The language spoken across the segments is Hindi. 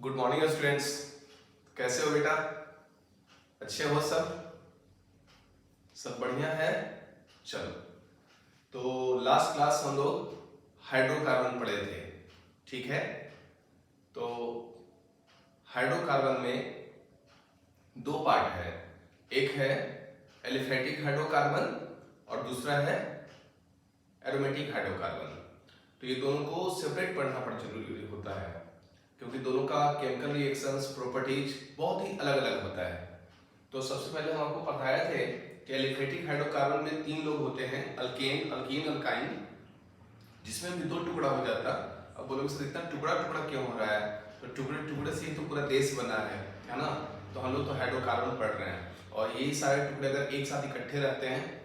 Good morning students. कैसे हो बेटा? अच्छे हो सब? सब बढ़िया है। चलो, तो लास्ट क्लास हम लोग हाइड्रोकार्बन पढ़े थे, ठीक है? तो हाइड्रोकार्बन में दो पार्ट है, एक है एलिफेटिक हाइड्रोकार्बन और दूसरा है एरोमेटिक हाइड्रोकार्बन। तो ये दोनों को सेपरेट पढ़ना पड़ जरूरी होता है क्योंकि दोनों का केमिकल रिएक्शंस प्रॉपर्टीज बहुत ही अलग अलग होता है। तो सबसे पहले हम आपको पढ़ाए थे कि एलिफेटिक हाइड्रोकार्बन में तीन लोग होते हैं, अल्केन, अल्कीन, अल्काइन, जिसमें भी दो टुकड़ा हो जाता। अब बोलोगे सर इतना टुकड़ा टुकड़ा क्यों हो रहा है? तो टुकड़े टुकड़े से ही तो पूरा देश बना है ना? तो हम लोग तो हाइड्रोकार्बन पढ़ रहे हैं और यही सारे टुकड़े अगर एक साथ इकट्ठे रहते हैं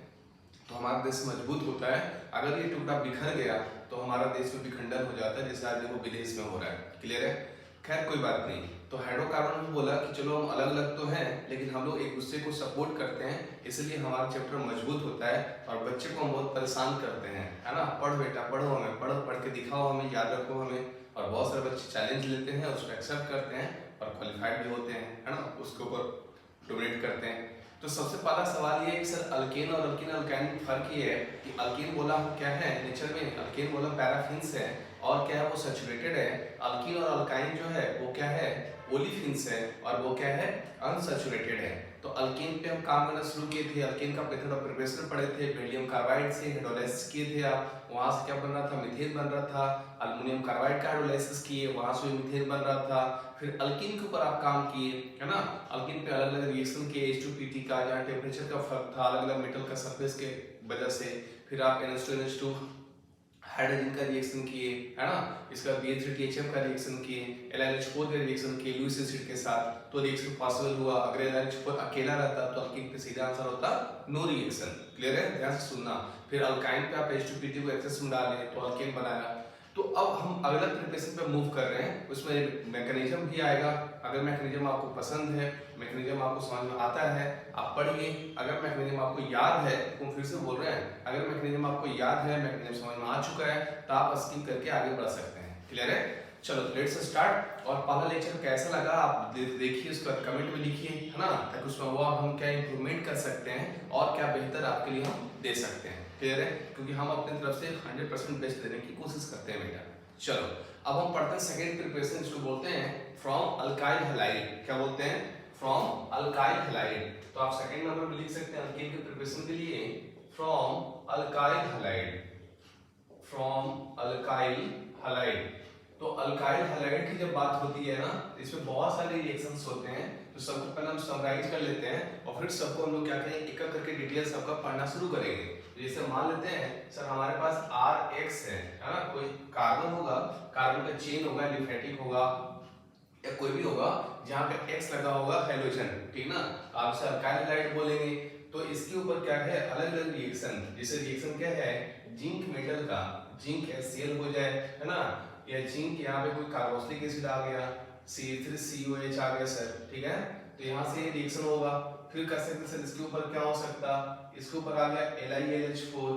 तो हमारा देश मजबूत होता है। अगर ये टुकड़ा बिखर गया तो हमारा देश में विखंडन हो जाता है, जैसे आज देखो विदेश में हो रहा है। क्लियर है? खैर कोई बात नहीं। तो हाइड्रोकार्बन में बोला कि चलो हम अलग अलग तो हैं लेकिन हम लोग एक दूसरे को सपोर्ट करते हैं, इसलिए हमारा चैप्टर मजबूत होता है और बच्चे को हम बहुत परेशान करते हैं, है ना? पढ़ बेटा, पढ़ो, हमें पढ़ो, पढ़ के दिखाओ, हमें याद रखो हमें। और बहुत सारे बच्चे चैलेंज लेते हैं, उसको एक्सेप्ट करते हैं और क्वालिफाइड भी होते हैं, है ना? उसके ऊपर डोमिनेट करते हैं। तो सबसे पहला सवाल ये है कि सर अल्केन और अल्कीन अल्काइन में फर्क ये है कि अल्कीन बोला क्या है नेचर में, अल्केन बोला पैराफिन्स है और क्या है वो सैचुरेटेड है। अल्कीन और अल्काइन जो है वो क्या है, ओलिफिन्स है और वो क्या है, अनसैचुरेटेड है। तो अल्कीन पे हम काम करना शुरू किए थे, अल्कीन का मेथड ऑफ प्रिपरेशन पढ़े थे, बेरिलियम कार्बाइड से हाइड्रोलाइसिस किए थे आप, वहां से क्या बन रहा था, मीथेन बन रहा था। अल्युमिनियम कार्बाइड का हाइड्रोलाइसिस किए, वहां से मीथेन बन रहा था। फिर अल्कीन के ऊपर आप काम किए, है ना? अल्कीन पे अलग अलग रिएक्शन किए, H2PT का, जहाँ टेम्परेचर का फर्क था, अलग अलग मेटल का सरफेस के वजह से। फिर आप NH2NH2 हाइड्रोजन का रिएक्शन किए, है ना? इसका BH3THF का रिएक्शन किए, LiNH4 का रिएक्शन किए लुईस एसिड के साथ, तो रिएक्शन पॉसिबल हुआ। अगर LiNH4 अकेला रहता तो अल्कीन पे सीधा आंसर होता नो रिएक्शन। क्लियर है? ध्यान से सुनना। फिर अल्काइन पे आप H2PT को एक्सेस में डाले तो अल्केन बनाया। तो अब हम अगला प्रिपरेशन पे मूव कर रहे हैं, उसमें मैकेनिज्म भी आएगा। अगर मैकेनिज्म आपको पसंद है, मैकेनिज्म आपको समझ में आता है, आप पढ़िए। अगर मैकेनिज्म आपको याद है, तो फिर से बोल रहे हैं, अगर मैकेनिज्म आपको याद है, मैकेनिज्म समझ में आ चुका है तो आप स्किप करके आगे बढ़ सकते हैं। क्लियर है? चलो लेट्स स्टार्ट। और पहला लेक्चर कैसा लगा आप देखिए, उसका कमेंट में लिखिए, है ना? ताकि उसमें वो हम क्या इंप्रूवमेंट कर सकते हैं और क्या बेहतर आपके लिए हम दे सकते हैं। क्लियर है? क्योंकि हम अपनी तरफ से 100% बेस्ट देने की कोशिश करते हैं बेटा। चलो अब हम पढ़ते हैं सेकंड प्रिपरेशन, इसको बोलते हैं फ्रॉम अल्काइल हैलाइड। क्या बोलते हैं? From alkyl halide. तो आप सेकंड नंबर पे लिख सकते हैं अल्कीन के प्रिपरेशन के लिए from alkyl halide, from alkyl halide. तो अल्काइल हैलाइड की जब बात होती है ना, इसमें बहुत सारे रिएक्शंस होते हैं। तो सबको पहले हम समराइज कर लेते हैं और फिर सबको हम लोग क्या करेंगे, एक एक करके डिटेल सबका पढ़ना शुरू करेंगे। जैसे मान लेते हैं सर हमारे पास RX है ना? कोई कार्बन होगा, कार्बन का चेन होगा, एलिफेटिक होगा या कोई भी होगा जहाँ पे X लगा होगा हाइड्रोजन, ठीक ना? आप इसे अल्काइल हैलाइड बोलेंगे। तो इसके ऊपर क्या है, अलग अलग रिएक्शन। जैसे रिएक्शन क्या है, जिंक मेटल का जिंक HCl हो जाए, है ना? या जिंक यहाँ पे कोई कार्बोक्सिलिक एसिड आ गया, C3COH आ गया सर, ठीक है? तो यहाँ से रिएक्शन होगा। फिर कर सकते सर इसके ऊपर क्या हो सकता, इसके ऊपर आ गया LiLH4,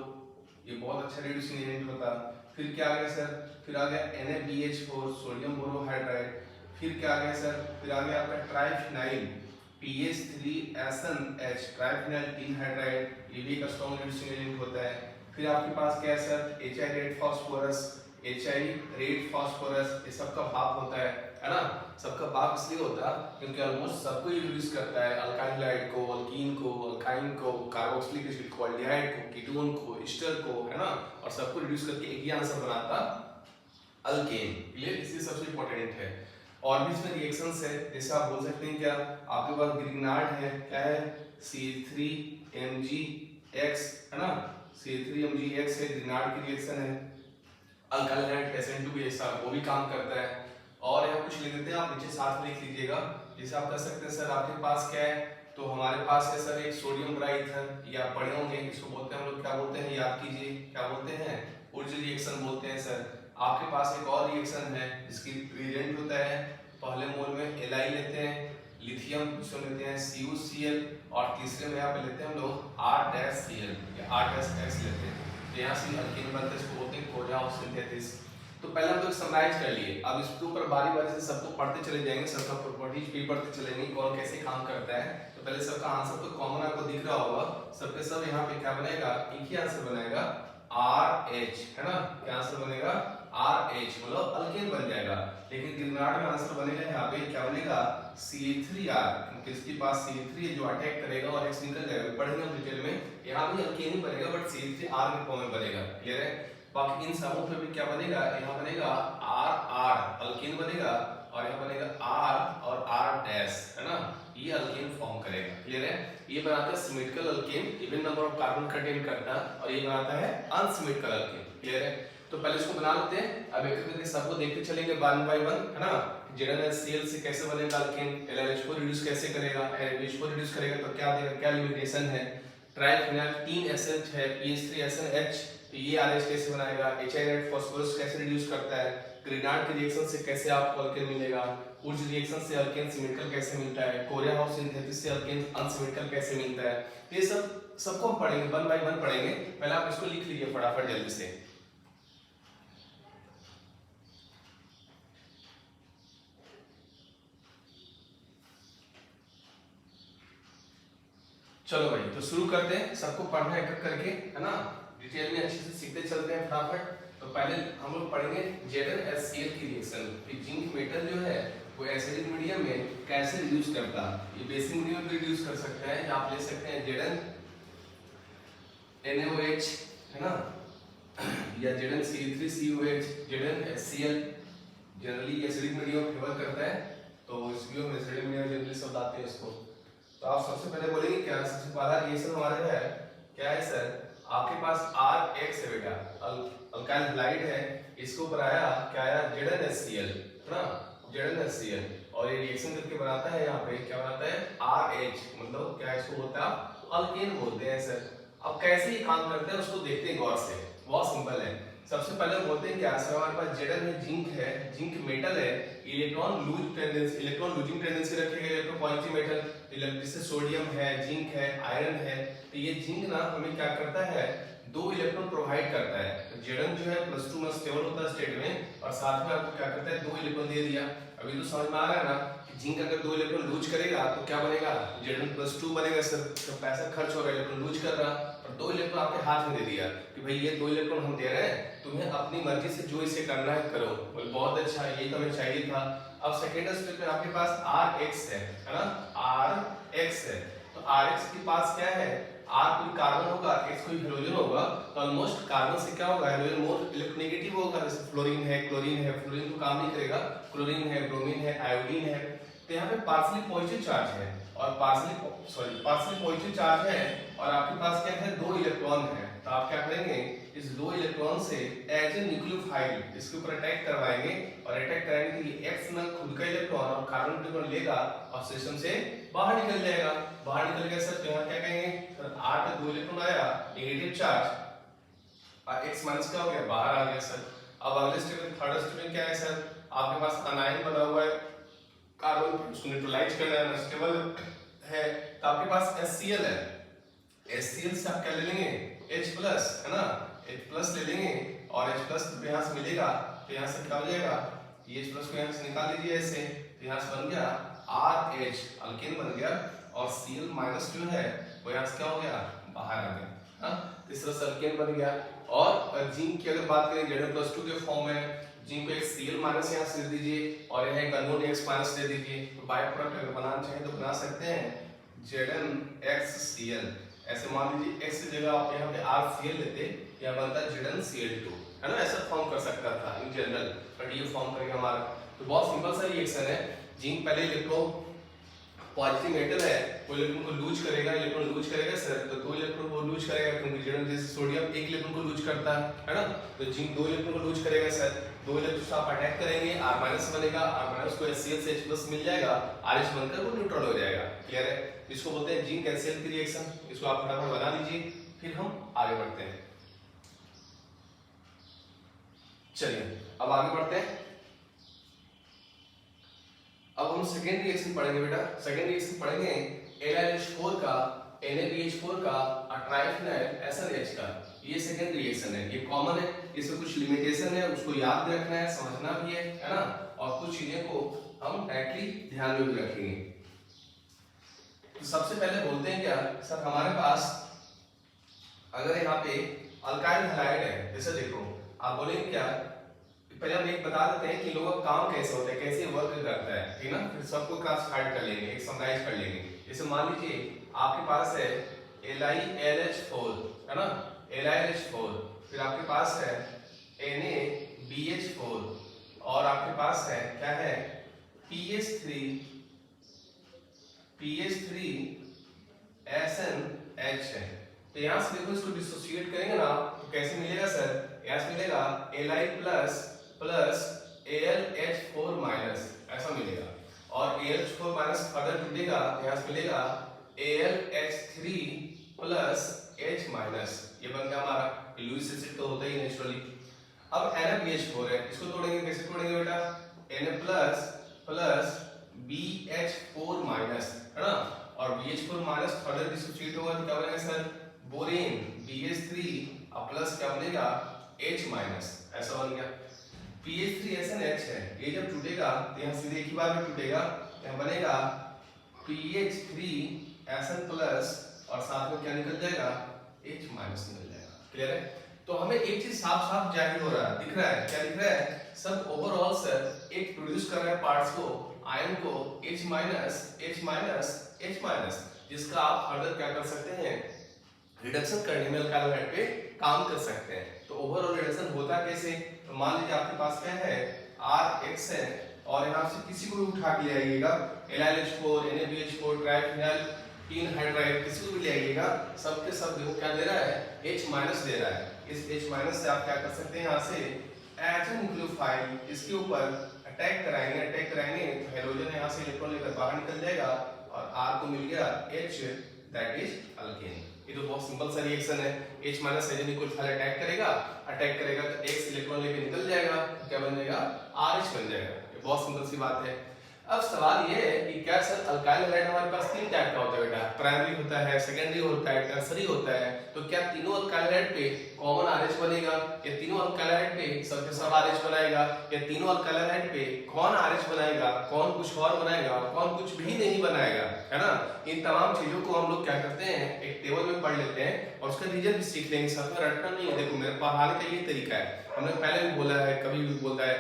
ये बहुत अच्छा रिड्यूसिंग एजेंट होता। फिर क्या आ गया सर, फिर आ गया NaBH4 सोडियम बोरोहाइड्राइड। फिर क्या आ गया सर, फिर आ गया आपका ट्राइफिनाइल PH3SNH, ट्राइफिनाइल डिनहाइड्राइड, ये भी एक स्ट्रॉन्ग रिड्यूसिंग एजेंट होता है। फिर आपके पास क्या है sir, HI red phosphorus, HI red phosphorus, ये सबका भाप होता है ना? सबका भाप इसलिए होता है क्योंकि ऑलमोस्ट सबको रिड्यूस करता है, अल्काइल हैलाइड को, अल्कीन को, अल्काइन को, कार्बोक्सिलिक एसिड को, एल्डिहाइड को, कीटोन को, एस्टर को, है ना? और सबको रिड्यूस करके एक ही आंसर बनाता अल्केन। क्लियर? इसलिए सबसे इंपॉर्टेंट है। और भी इसमें रिएक्शंस है, जैसे आप बोल सकते हैं क्या, आपके पास ग्रिग्नार्ड है, क्या है, C3MgX, है ना? C3MgX है, ग्रिग्नार्ड की रिएक्शन है। अल्काइल हैलाइड SN2 भी ऐसा वो भी काम करता है। और यहाँ कुछ लिख देते हैं, आप नीचे साथ में लिख लीजिएगा। जैसे आप कर सकते हैं सर आपके पास क्या है, तो हमारे पास है सर एक सोडियम ब्राइथर, ये आप पढ़े होंगे, इसको बोलते हैं हम लोग, क्या बोलते हैं, याद कीजिए, क्या बोलते हैं, उर्ज रिएक्शन बोलते हैं सर। आपके पास एक और रिएक्शन है जिसकी रिएजेंट होता है, पहले मोल में Li लेते हैं, लिथियम इसमें लेते हैं CuCl, और तीसरे में यहाँ पे लेते हैं हम लोग R-Cl या R-X लेते हैं। तो यहाँ से अल्कीन बनता है, इसको बोलते हैं कोऑर्डिनेट सिंथेसिस। तो पहले हम लोग समराइज कर लिए, अब इसके ऊपर बारी बारी से सबको पढ़ते चले जाएंगे, सबका प्रॉपर्टीज भी पढ़ते चलेंगे, कौन कैसे काम करता है। तो पहले सबका आंसर तो कॉमन आपको दिख रहा होगा, सबके सब यहाँ पे क्या बनेगा, एक ही आंसर बनेगा RH, है ना। क्या आंसर बनेगा RH, मतलब अल्केन बन जाएगा। लेकिन गिरनाट में आंसर बनेगा यहाँ पे क्या बनेगा CH3R, क्योंकि इसके पास CH3 है जो अटैक करेगा और X निकल जाएगा, पढ़ेंगे हम डिटेल में। यहाँ भी अल्केन ही बनेगा बट CH3R के फॉर्म में बनेगा, क्लियर है। बाकी इन सबों पे भी क्या बनेगा, यहाँ बनेगा RR अल्केन बनेगा, और यहाँ बनेगा R और R डैश, है ना, ये अल्केन फॉर्म करेगा, क्लियर है। ये बनाता है symmetrical alkane, even number of carbon contain करता है, और ये बनाता है अनसिमेट्रिकल अल्केन, क्लियर है। तो पहले इसको बना लेते हैं, अब एक करके सबको देखते चलेंगे वन बाय वन, है ना। ZnHCl से कैसे बनेगा अल्केन, LLH4 रिड्यूस कैसे करेगा, LLH4 रिड्यूस करेगा तो क्या देगा, क्या लिमिटेशन है। ट्राइफिनाइल 3SH है, PH3SNH, तो ये RH कैसे बनाएगा, HI फास्फोरस कैसे रिड्यूस करता है, ग्रिनार्ड के रिएक्शन से कैसे आपको अल्केन मिलेगा, उर्ज रिएक्शन से अल्केन सिमेट्रिकल कैसे मिलता है, कोरियाहाउस सिंथेसिस से अल्केन अनसिमेट्रिकल कैसे मिलता है। ये सबको हम पढ़ेंगे, वन बाय वन पढ़ेंगे। पहले आप इसको लिख लीजिए फटाफट जल्दी से। चलो भाई, तो शुरू करते हैं, सबको पढ़ना है एक करके, है ना, डिटेल में अच्छे से सीखते चलते हैं फटाफट। तो पहले हम लोग पढ़ेंगे ZnHCl की रिएक्शन, कि जिंक मेटल जो है वो एसिडिक मीडियम में कैसे रिड्यूस करता है। ये बेसिक मीडियम में रिड्यूस कर सकता है, या आप ले सकते हैं ZnNaOH, है ना, या ZnCl3COH, ZnHCl generally acidic medium favour करता है, तो इसलिए हम एसिडिक मीडियम जनरली शब्द आते हैं इसको। तो आप सबसे पहले बोलेंगे क्या, सबसे पहला रिएक्शन हमारे है क्या है सर, आपके पास RH है बेटा, अल्काइल हैलाइड है, इसके ऊपर आया क्या आया ZnHCl, है ना, ZnHCl, और ये रिएक्शन करके बनाता है यहाँ पे क्या बनाता है RH, मतलब क्या इसको बोलता है अल्केन बोलते हैं सर। अब कैसे ये काम करते हैं उसको देखते हैं गौर से, बहुत सिंपल है। सबसे पहले बोलते हैं क्या सर, हमारे पास Zn में जिंक है, जिंक मेटल है, इलेक्ट्रॉन लूजिंग टेंडेंसी रखेगा, इलेक्ट्रोपॉजिटिव मेटल, जैसे सोडियम है, जिंक है, आयरन है। तो ये जिंक ना हमें क्या करता है, 2 इलेक्ट्रॉन प्रोवाइड करता है। तो Zn जो है +2 में स्टेबल होता है स्टेट में, और साथ में आपको क्या करता है 2 इलेक्ट्रॉन दे दिया। अभी तो समझ में आ रहा है ना कि जिंक अगर 2 इलेक्ट्रॉन लूज करेगा तो क्या बनेगा, Zn+2 बनेगा सर। तो पैसा खर्च हो रहा है, इलेक्ट्रॉन लूज कर रहा, और 2 इलेक्ट्रॉन आपके हाथ में दे दिया कि भाई ये 2 इलेक्ट्रॉन हम दे रहे हैं, तुम्हें अपनी मर्जी से जो इसे करना है करो। बोल बहुत अच्छा, यही तो हमें चाहिए था। अब सेकेंड स्टेप में आपके पास RH है ना, RH है, तो RH के पास क्या है, R कोई कार्बन होगा, X कोई हाइड्रोजन होगा, तो ऑलमोस्ट कार्बन से क्या होगा, हाइड्रोजन मोर इलेक्ट्रोनेगेटिव होगा। जैसे फ्लोरीन है, क्लोरीन है, फ्लोरीन तो काम नहीं करेगा, क्लोरीन है, ब्रोमीन है, आयोडीन है। तो यहाँ पे पार्शियली पॉजिटिव चार्ज है, और पार्शियली पॉजिटिव चार्ज है, और आपके पास क्या है 2 इलेक्ट्रॉन है। तो आप क्या करेंगे, इस 2 इलेक्ट्रॉन से एज ए न्यूक्लियोफाइल इसके ऊपर अटैक करवाएंगे, और अटैक कराने के लिए X ना खुद का इलेक्ट्रॉन और कार्बन इलेक्ट्रॉन लेगा और सिस्टम से बाहर निकल जाएगा। बाहर निकल गया सर, तो यहाँ क्या कहेंगे सर, R पे 2 इलेक्ट्रॉन आया, नेगेटिव चार्ज, और X माइनस क्या हो गया, बाहर आ गया सर। अब अगले स्टेप में, थर्ड स्टेप में क्या है सर, आपके पास अनायन बना हुआ है कार्बन, उसको न्यूट्रलाइज करना है, अनस्टेबल है, तो आपके पास HCl है। HCl से आप क्या ले लेंगे, H प्लस, है ना, H+ ले लेंगे, और H+ तो यहाँ से मिलेगा, तो यहाँ से क्या हो जाएगा, ये H+ को यहाँ से निकाल लीजिए ऐसे, तो यहाँ से बन गया RH अल्केन बन गया, और Cl- जो है वो यहाँ से क्या हो गया, बाहर आ गया, हाँ, तीसरा अल्केन बन गया। और जिंक की अगर बात करें Zn+2 के फॉर्म में, जिंक को एक Cl- यहाँ से दे दीजिए, और यहाँ एक अननोन X- दे दीजिए। तो बाय प्रोडक्ट अगर बनाना चाहिए तो बना सकते हैं ZnXCl, ऐसे मान लीजिए X की जगह आप यहाँ पे RCl लेते, यहाँ बनता है ZnCl2, है ना, ऐसा फॉर्म कर सकता था इन जनरल, बट ये फॉर्म करेगा हमारा। तो बहुत सिंपल सा रिएक्शन है। जिंक पहले इलेक्ट्रॉन पॉजिटिव मेटल है, वो इलेक्ट्रॉन को लूज करेगा, इलेक्ट्रॉन लूज करेगा सर, तो 2 इलेक्ट्रॉन को लूज करेगा, क्योंकि Zn जैसे सोडियम 1 इलेक्ट्रॉन को लूज करता है ना, तो जिंक 2 इलेक्ट्रॉन को लूज करेगा सर। 2 इलेक्ट्रॉन से आप अटैक करेंगे, R- बनेगा, R- को HCl से H+ मिल जाएगा, RH बनकर वो न्यूट्रल हो जाएगा, क्लियर है। इसको बोलते हैं जिंक HCl की रिएक्शन। इसको आप फटाफट बना लीजिए, फिर हम आगे बढ़ते हैं। चलिए अब आगे बढ़ते हैं। अब हम सेकेंड रिएक्शन पढ़ेंगे बेटा। सेकेंड रिएक्शन पढ़ेंगे LiH4 का NaBH4 का ट्राइफिनाइल SNH का। ये सेकेंड रिएक्शन है, ये कॉमन है, इसमें कुछ लिमिटेशन है, उसको याद भी रखना है, समझना भी है ना, और कुछ चीजें को हम डायरेक्टली ध्यान में भी रखेंगे। तो सबसे पहले बोलते हैं क्या सर, हमारे पास अगर यहाँ पे अल्काइल हैलाइड है, जैसे देखो आप बोलेंगे क्या, पहले हम एक बता देते हैं कि लोगों का काम कैसे होता है, कैसे वर्क करता है, ठीक ना, फिर सबको क्लासिफाइड कर लेंगे, एक समराइज कर लेंगे। जैसे मान लीजिए आपके पास है LiLH4 है ना, LiLH4, फिर आपके पास है NaBH4 और आपके पास है क्या है PH3SNH है। तो यहाँ से देखो इसको डिसोसिएट करेंगे ना तो कैसे मिलेगा सर, यहाँ से मिलेगा Li प्लस AlH4 माइनस, ऐसा मिलेगा, और AlH4 माइनस फर्दर टूटेगा तो यहाँ से मिलेगा AlH3 प्लस H माइनस, ये बन गया हमारा लुईस एसिड तो होता ही नेचुरली। अब NaBH4 है, इसको तोड़ेंगे, कैसे तोड़ेंगे बेटा, Na प्लस BH4 माइनस है ना, और BH4 माइनस फर्दर डिसोसिएट होगा तो क्या बनेगा सर, बोरेन BH3 और प्लस क्या बनेगा H माइनस, ऐसा बन गया। PH3SNH है, ये जब टूटेगा तो यहाँ सीधे एक ही बार में टूटेगा, यहाँ बनेगा PH3SN प्लस और साथ में क्या निकल जाएगा, H माइनस निकल जाएगा। क्लियर है? तो हमें एक चीज साफ साफ जाहिर हो रहा है, दिख रहा है, क्या दिख रहा है सब, ओवरऑल सर एक प्रोड्यूस कर रहा है पार्ट्स को, आयन को H minus H minus H minus, जिसका आप फर्दर क्या कर सकते हैं, रिडक्शन करने में अल्काइल हैलाइड पे काम कर सकते हैं। तो ओवरऑल रिडक्शन होता कैसे, तो मान लीजिए आपके पास क्या है RX है और यहाँ से किसी को भी उठा के ले आइएगा, LiLH4 NaBH4 ट्राइफिनाइल 3 हाइड्राइड, किसी को भी ले आइएगा, सबके सब देखो क्या दे रहा है, H माइनस दे रहा है। इस H माइनस से आप क्या कर सकते हैं, यहाँ से एटम न्यूक्लियोफाइल इसके ऊपर अटैक कराएंगे तो हाइड्रोजन यहाँ से इलेक्ट्रॉन लेकर बाहर निकल जाएगा और R को मिल गया H, दैट इज अल्केन। ये तो बहुत सिंपल सा रिएक्शन है, H माइनस हाइड्रोजन को पहले अटैक करेगा तो X इलेक्ट्रॉन लेकर निकल जाएगा, क्या बन जाएगा RH बन जाएगा। ये बहुत सिंपल सी बात है। अब सवाल ये है कि क्या सर अल्काइल हैलाइड हमारे पास तीन टाइप का होता है बेटा, प्राइमरी होता है, सेकेंडरी होता है, टर्सरी होता है, तो क्या तीनों अल्काइल हैलाइड पे कॉमन RH बनेगा, या तीनों अल्काइल हैलाइड पे सबके सब RH बनाएगा, या तीनों अल्काइल हैलाइड पे कौन RH बनाएगा, कौन कुछ और बनाएगा, कौन कुछ भी नहीं बनाएगा, है ना। इन तमाम चीजों को हम लोग क्या करते हैं, एक टेबल में पढ़ लेते हैं और उसका रीजन भी सीख लेंगे, साथ में रटना नहीं है। देखो मेरे पढ़ाने का ये तरीका है, हमने पहले भी बोला है, कभी भी बोलता है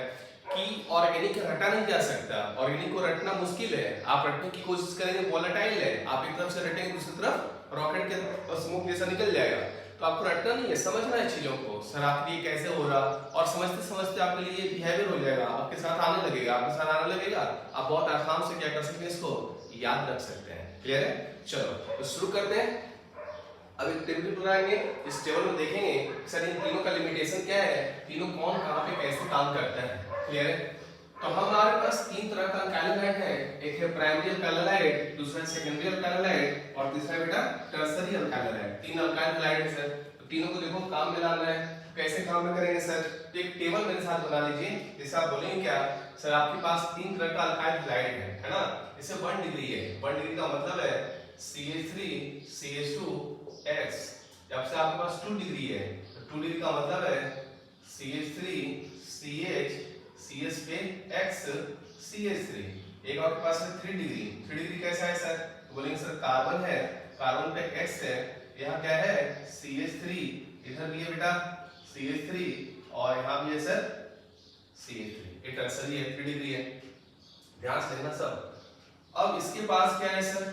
कि ऑर्गेनिक रटा नहीं जा सकता, ऑर्गेनिक को रटना मुश्किल है, आप रटने की कोशिश करेंगे वोलेटाइल है, आप एक तरफ से रटेंगे दूसरी तरफ रॉकेट के स्मोक जैसा निकल जाएगा, तो आपको रटना नहीं है, समझना है चीजों को, सर आपके लिए कैसे हो रहा, और समझते समझते आपके लिए बिहेवियर हो जाएगा, आपके साथ आने लगेगा, आप बहुत आराम से क्या कर सकते हैं, इसको याद रख सकते हैं। क्लियर है? चलो तो शुरू करते हैं। अब एक टेबल बनाएंगे, इस टेबल में देखेंगे सर इन तीनों का लिमिटेशन क्या है, तीनों कौन कहाँ पे कैसे काम करते हैं। क्लियर है? तो हमारे पास तीन तरह का अल्काइल हैलाइड है, एक है प्राइमरी अल्काइल हैलाइड, दूसरा है सेकेंडरी अल्काइल हैलाइड और तीसरा बेटा टर्सरी अल्काइल हैलाइड। तीन अल्काइल हैलाइड है सर, तो तीनों को देखो काम में लाना है, कैसे काम में करेंगे सर, तो एक टेबल मेरे साथ बना लीजिए। जैसे आप बोलेंगे क्या सर आपके पास तीन तरह का अल्काइल हैलाइड है ना, इससे 1 डिग्री है, 1 डिग्री का मतलब है CH3 CH2X, जब से आपके पास 2 डिग्री है तो 2 डिग्री का मतलब है CH3 CH CS पे X CH3। एक आपके पास है 3 डिग्री, 3 डिग्री कैसा है सर, तो बोलेंगे सर कार्बन है, कार्बन पे X है, यहाँ क्या है CH3, इधर भी है बेटा CH3 और यहाँ भी है सर CH3, ये टर्सरी है, 3 डिग्री है, ध्यान से देखना सब। अब इसके पास क्या है सर,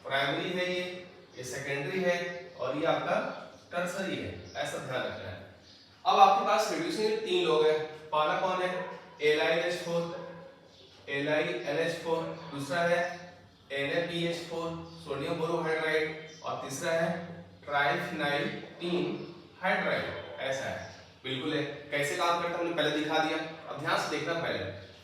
प्राइमरी है ये सेकेंडरी है और ये आपका टर्सरी है, ऐसा ध्यान रखना है। अब आपके पास रिड्यूसिंग में तीन लोग हैं, पहला कौन है LiLH4, दूसरा है NaBH4 सोडियम बोरोहाइड्राइड और तीसरा है ट्राइफिनाइल 3 हाइड्राइड, ऐसा है। बिल्कुल है, कैसे काम करता है हमने पहले दिखा दिया। अब ध्यान से देखना, पहले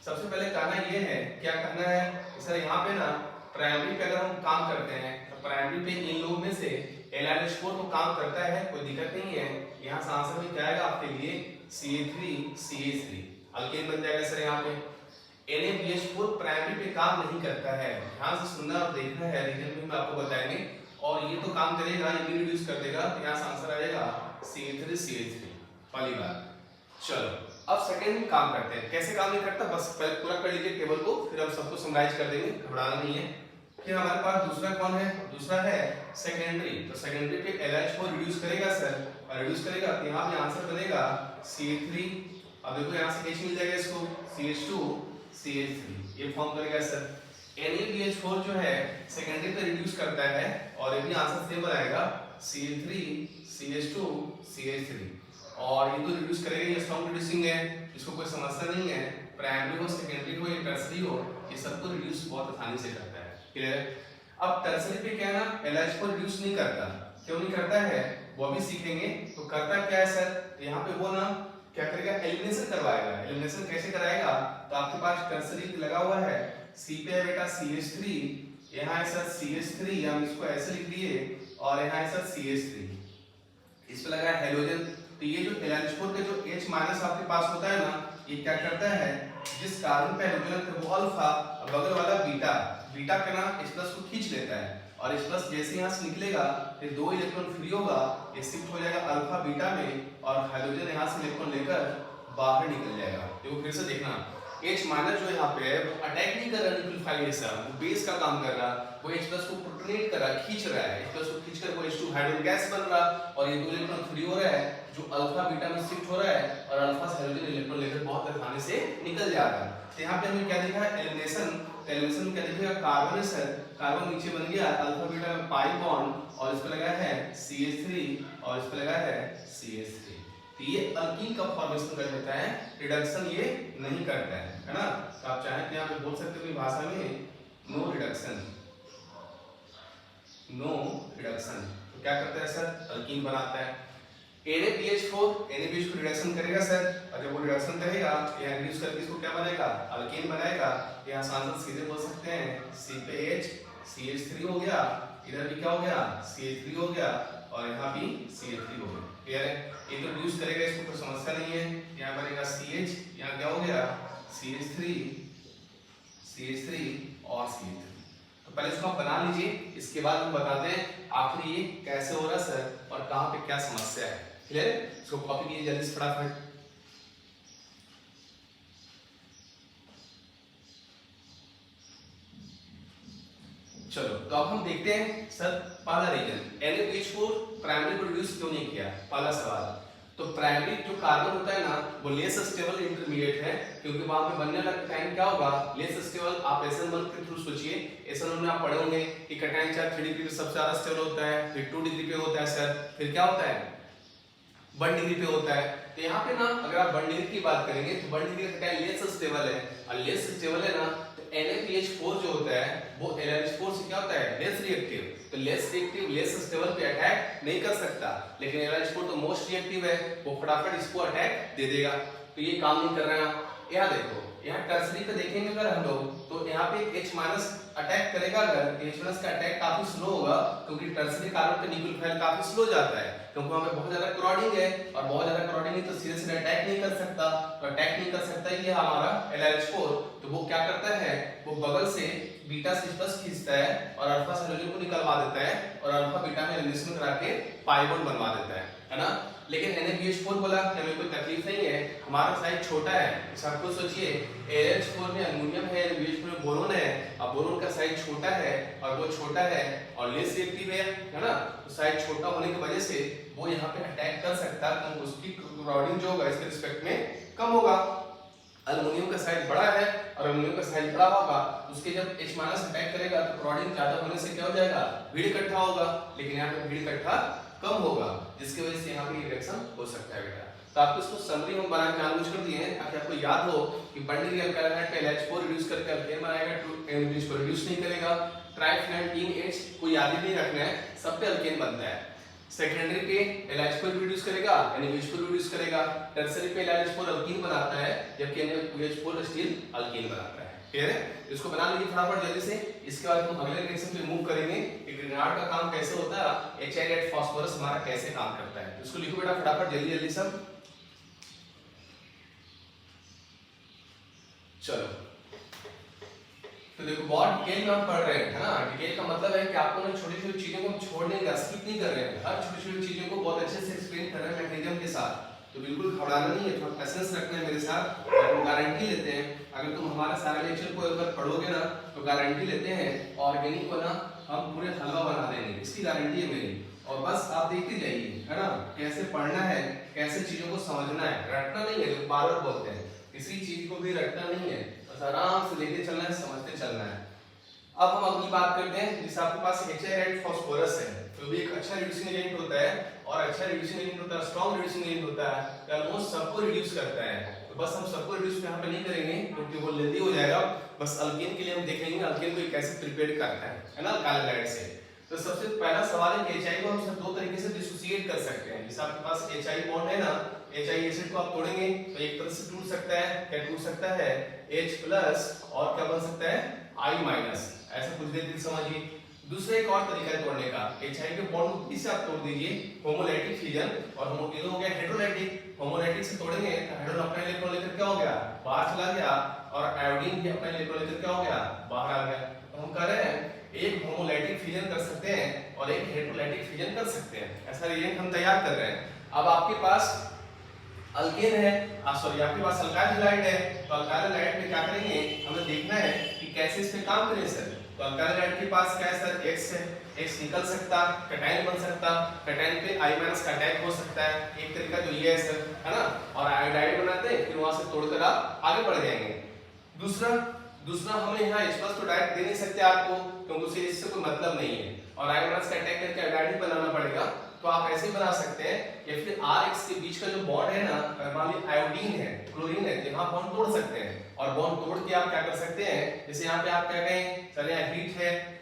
सबसे पहले कहना ये है, क्या कहना है सर, यहाँ पे ना प्राइमरी पे अगर हम काम करते हैं तो प्राइमरी पे इन लोगों में से LiLH4 तो काम करता है, कोई दिक्कत नहीं है, यहाँ से आंसर में क्या आएगा आपके लिए CH3 अल्केन बन जाएगा सर। यहाँ पे NaBH4 प्राइमरी पे काम नहीं करता है, ध्यान से सुनना और देखना है, रीजन में आपको बताएंगे, और ये तो काम करेगा, ये भी रिड्यूस कर देगा, तो यहाँ से आंसर आएगा CH3 पहली बार। चलो अब सेकंड काम करते हैं। कैसे काम नहीं करता, बस पहले पूरा कर लीजिए टेबल को, फिर हम सबको समराइज कर देंगे, घबराना नहीं है। फिर हमारे पास दूसरा कौन है, दूसरा है सेकेंडरी। तो सेकेंडरी पे LH4 रिड्यूस करेगा सर, और रिड्यूस करेगा तो यहाँ पे आंसर बनेगा CH3। अब देखो यहाँ से H मिल जाएगा इसको, CH2 CH3 ये फॉर्म करेगा सर। NaBH4 जो है सेकेंडरी पे रिड्यूस करता है और ये भी आंसर सेम बनाएगा CH3 CH2 CH3। और ये तो रिड्यूस करेगा, ये स्ट्रॉन्ग रिड्यूसिंग है, इसको कोई समस्या नहीं है। प्राइमरी हो सेकेंडरी हो या टर्सरी हो, ये सबको रिड्यूस बहुत आसानी से करता है। क्लियर है। अब टर्सरी पे क्या है ना, LH4 रिड्यूस नहीं करता। क्यों नहीं करता है वो भी सीखेंगे। तो करता क्या है सर, तो यहाँ पे वो ना क्या करेगा, एलिमिनेशन करवाएगा। एलिमिनेशन कैसे कराएगा, तो आपके पास टर्सरी लगा हुआ है, C पे है बेटा CH3, यहाँ है सर CH3, हम इसको ऐसे लिख दिए, और यहाँ है सर CH3, इस पे लगा है हेलोजन। तो ये जो LH4 का जो H माइनस आपके पास होता है ना, ये क्या करता है, जिस कार्बन पे हाइड्रोजन है वो अल्फा और बगल वाला बीटा, बीटा का ना H प्लस को खींच लेता है, और H प्लस जैसे यहाँ से निकलेगा फिर 2 इलेक्ट्रॉन फ्री होगा, ये शिफ्ट हो जाएगा अल्फा बीटा में, और हाइड्रोजन यहाँ से इलेक्ट्रॉन लेकर बाहर निकल जाएगा। देखो फिर से देखना, H माइनस जो यहाँ पे है वो अटैक नहीं कर रहा न्यूक्लियोफाइलेशन, वो बेस का काम कर रहा, वो H प्लस को प्रोटोनेट कर रहा, खींच रहा है, H प्लस को खींचकर वो H2 हाइड्रोजन गैस बन रहा, और ये 2 इलेक्ट्रॉन फ्री हो रहा है जो अल्फा बीटा में शिफ्ट हो रहा है, और अल्फा से हाइड्रोजन इलेक्ट्रॉन लेकर बहुत आसानी से निकल जा रहा है। तो यहाँ पे हमने क्या देखा है, एलिमिनेशन। तो एलिमिनेशन में क्या देखिएगा, कार्बन है सर, कार्बन नीचे बन गया अल्फा बीटा में पाई बॉन्ड, और इस पे लगा है CH3, और इस पे लगा है CH3। तो ये अल्कीन का फॉर्मेशन कर देता है, रिडक्शन ये नहीं करता है ना। तो आप चाहें तो यहाँ पे बोल सकते हो कि भाषा में नो रिडक्शन, नो रिडक्शन। तो क्या करता है सर, अल्कीन बनाता है। NaBH4 रिडक्शन करेगा सर, और जब वो रिडक्शन करेगा यहाँ रिड्यूस करके इसको क्या बनेगा, अल्केन बनाएगा। यहाँ से आंसर सीधे बोल सकते हैं C पे H CH3 हो गया, इधर भी क्या हो गया CH3 हो गया, और यहाँ भी CH3 हो गया। क्लियर है। ये तो रिड्यूस करेगा, इसको कोई समस्या नहीं है। यहाँ बनेगा CH, यहाँ क्या हो गया CH3 और CH3। तो पहले इसको आप बना लीजिए, इसके बाद हम बताते हैं आखिर ये कैसे हो रहा है सर, और कहाँ पे क्या समस्या है। क्लियर है। इसको कॉपी कीजिए जल्दी से फटाफट। चलो तो अब हम देखते हैं सर पहला रीजन, NaBH4 प्राइमरी को रिड्यूस क्यों नहीं किया, पहला सवाल। तो प्राइमरी जो कार्बन होता है ना, वो लेस स्टेबल इंटरमीडिएट है, क्योंकि वहां पे बनने वाला कैटायन क्या होगा, लेस स्टेबल। आप SN1 के थ्रू सोचिए, SN1 में आप पढ़े होंगे कि कैटायन चार्ज 3 डिग्री पे सबसे ज्यादा स्टेबल होता है, फिर 2 डिग्री पे होता है सर, फिर क्या होता है 1 डिग्री पे होता है। तो यहाँ पे ना अगर आप 1 डिग्री की बात करेंगे तो 1 डिग्री का कैटायन लेस स्टेबल है, और लेस स्टेबल है ना, तो NaBH4 जो होता है वो LH4 से क्या होता है, लेस रिएक्टिव। तो लेस रिएक्टिव लेस स्टेबल पे अटैक नहीं कर सकता, लेकिन LH4 तो मोस्ट रिएक्टिव है, वो फटाफट इसको अटैक दे देगा। तो ये काम नहीं कर रहा है। यहाँ देखो, यहाँ टर्सरी पे देखेंगे अगर हम लोग, तो यहाँ पे H माइनस अटैक करेगा, अगर H माइनस का अटैक काफी स्लो होगा, क्योंकि टर्सरी कार्बन पे न्यूक्लियोफाइल काफी स्लो जाता है, क्योंकि वहां पे बहुत ज्यादा क्लोरीन है, और बहुत ज्यादा क्लोरीन है तो सीधे सीधे अटैक नहीं कर सकता। तो अटैक नहीं कर सकता ये हमारा LH4, तो वो क्या करता है, वो बगल से बीटा से प्लस खींचता है और अल्फा से हाइड्रोजन को निकलवा देता है, और अल्फा बीटा में एलिमिनेशन करा के पाई बॉन्ड बनवा देता है ना। लेकिन NaBH4 बोला कि हमें कोई तकलीफ नहीं है, हमारा साइज छोटा है। सब कुछ सोचिए, LH4 में एल्युमिनियम है, NaBH4 में बोरोन है, अब बोरोन का साइज छोटा है, और वो छोटा है और लेस रिएक्टिव है ना। तो साइज छोटा होने की वजह से वो यहाँ पे अटैक कर सकता है, तो उसकी क्राउडिंग जो होगा इसके रिस्पेक्ट में कम होगा। एल्युमिनियम का साइज बड़ा है, और एल्युमिनियम का साइज बड़ा होगा, उसके जब H माइनस अटैक करेगा तो क्राउडिंग ज्यादा होने से क्या हो जाएगा, भीड़ इकट्ठा होगा, लेकिन यहाँ पे भीड़ इकट्ठा कम होगा, जिसकी वजह से यहाँ पे रिएक्शन हो सकता है बेटा। तो आपको इसको समरी हम बना के जानबूझ कर दिए हैं ताकि आपको याद हो कि बंडल अल्काइल पे LH4 रिड्यूस करके अल्केन बनाएगा, NaBH को रिड्यूस नहीं करेगा। ट्राइफेनॉल टीम H को याद ही नहीं रखना है, सब पे अल्केन बनता है। सेकेंडरी पे LH4 रिड्यूस करेगा, NaBH को रिड्यूस करेगा। टर्सरी पे LH4 अल्कीन बनाता है, जबकि NaBH4 स्टील अल्कीन बनाता है। क्लियर है। इसको बना लीजिए फटाफट जल्दी से। इसके बाद हम अगले रिएक्शन पे मूव करेंगे कि ग्रेनाड का काम कैसे होता है, HI फास्फोरस हमारा कैसे काम करता है। इसको लिखो बेटा फटाफट जल्दी जल्दी सब। चलो तो देखो बहुत डिटेल में हम पढ़ रहे हैं, है ना। डिटेल का मतलब है कि आपको ना छोटी छोटी चीजों को छोड़ने का स्किप नहीं कर रहे हैं, हर छोटी छोटी चीजों को बहुत अच्छे से एक्सप्लेन कर रहे हैं मैकेनिज्म के साथ। तो बिल्कुल घबराना नहीं है, थोड़ा पेशेंस रखना है मेरे साथ। और हम गारंटी लेते हैं, अगर तुम हमारा सारा लेक्चर को अगर पढ़ोगे ना तो गारंटी लेते हैं ऑर्गेनिक को ना हम पूरे हलवा बना देंगे, इसकी गारंटी है मेरी। और बस आप देखते जाइए, है ना, कैसे पढ़ना है, कैसे चीजों को समझना है, रटना नहीं है। जो बार बार बोलते हैं किसी चीज को भी रटना नहीं है, बस आराम से लेके चलना है, समझते चलना है। अब हम अगली बात करते हैं, जैसे आपके पास HI फास्फोरस है, तो भी एक अच्छा रिड्यूसिंग एजेंट होता है, और अच्छा रिड्यूसिंग एजेंट होता है, स्ट्रॉन्ग रिड्यूसिंग एजेंट होता है, ऑलमोस्ट सबको रिड्यूस करता है। तो बस हम सबको रिड्यूस यहाँ पे नहीं करेंगे क्योंकि वो लेंदी हो जाएगा। बस अल्केन के लिए हम देखेंगे अल्केन को कैसे प्रिपेयर करता है ना, अल्काइल हाइड्राइड से। तो सबसे पहला सवाल है कि HI को हम सब दो तरीके से डिसोसिएट कर सकते हैं। जैसे आपके पास HI बॉन्ड है ना, HI एसिड को आप तोड़ेंगे तो एक तरह से टूट सकता है, क्या टूट सकता है, H+ और क्या बन सकता है, I-, ऐसा कुछ देर समझिए। दूसरा एक और तरीका है तोड़ने का, HI के बॉन्ड को किससे आप तोड़ दीजिए, होमोलैटिक फिजन, और ये हो गया हाइड्रोलाइटिक। होमोलैटिक से तोड़ेंगे तो हाइड्रोजन अपना इलेक्ट्रॉन लेकर क्या हो गया, बाहर चला गया, और आयोडीन भी अपना इलेक्ट्रॉन लेकर क्या हो गया, बाहर आ गया। तो हम कह रहे हैं एक होमोलैटिक फिजन कर सकते हैं और एक हाइड्रोलाइटिक फिजन कर सकते हैं, ऐसा रिएक्ट हम तैयार कर रहे हैं। अब आपके पास अल्केन है, सॉरी आपके पास अल्काइल हैलाइड है, तो अल्काइल हैलाइड में क्या करेंगे, हमें देखना है कि कैसे इस पे काम करें सर। तो अल्काइल हैलाइड के पास क्या है सर, X है, X निकल सकता, कैटायन बन सकता, कैटायन पे I- का अटैक हो सकता है, एक तरीका तो ये है सर, है ना, और आयोडाइड बनाते हैं, फिर वहां से तोड़कर आप आगे बढ़ जाएंगे। दूसरा हमें यहाँ H+ तो डायरेक्ट दे नहीं सकते आपको, क्योंकि उसे इससे कोई मतलब नहीं है, और I- का अटैक करके आयोडाइड बनाना पड़ेगा। तो आप ऐसे बना सकते हैं, या फिर RX के बीच का जो बॉन्ड है ना, मान लीजिए आयोडीन है, क्लोरीन है, तो यहाँ बॉन्ड तोड़ सकते हैं, और बॉन्ड तोड़ के आप क्या कर सकते हैं, जैसे यहाँ पे आप क्या कहें सर, यहाँ हीट है,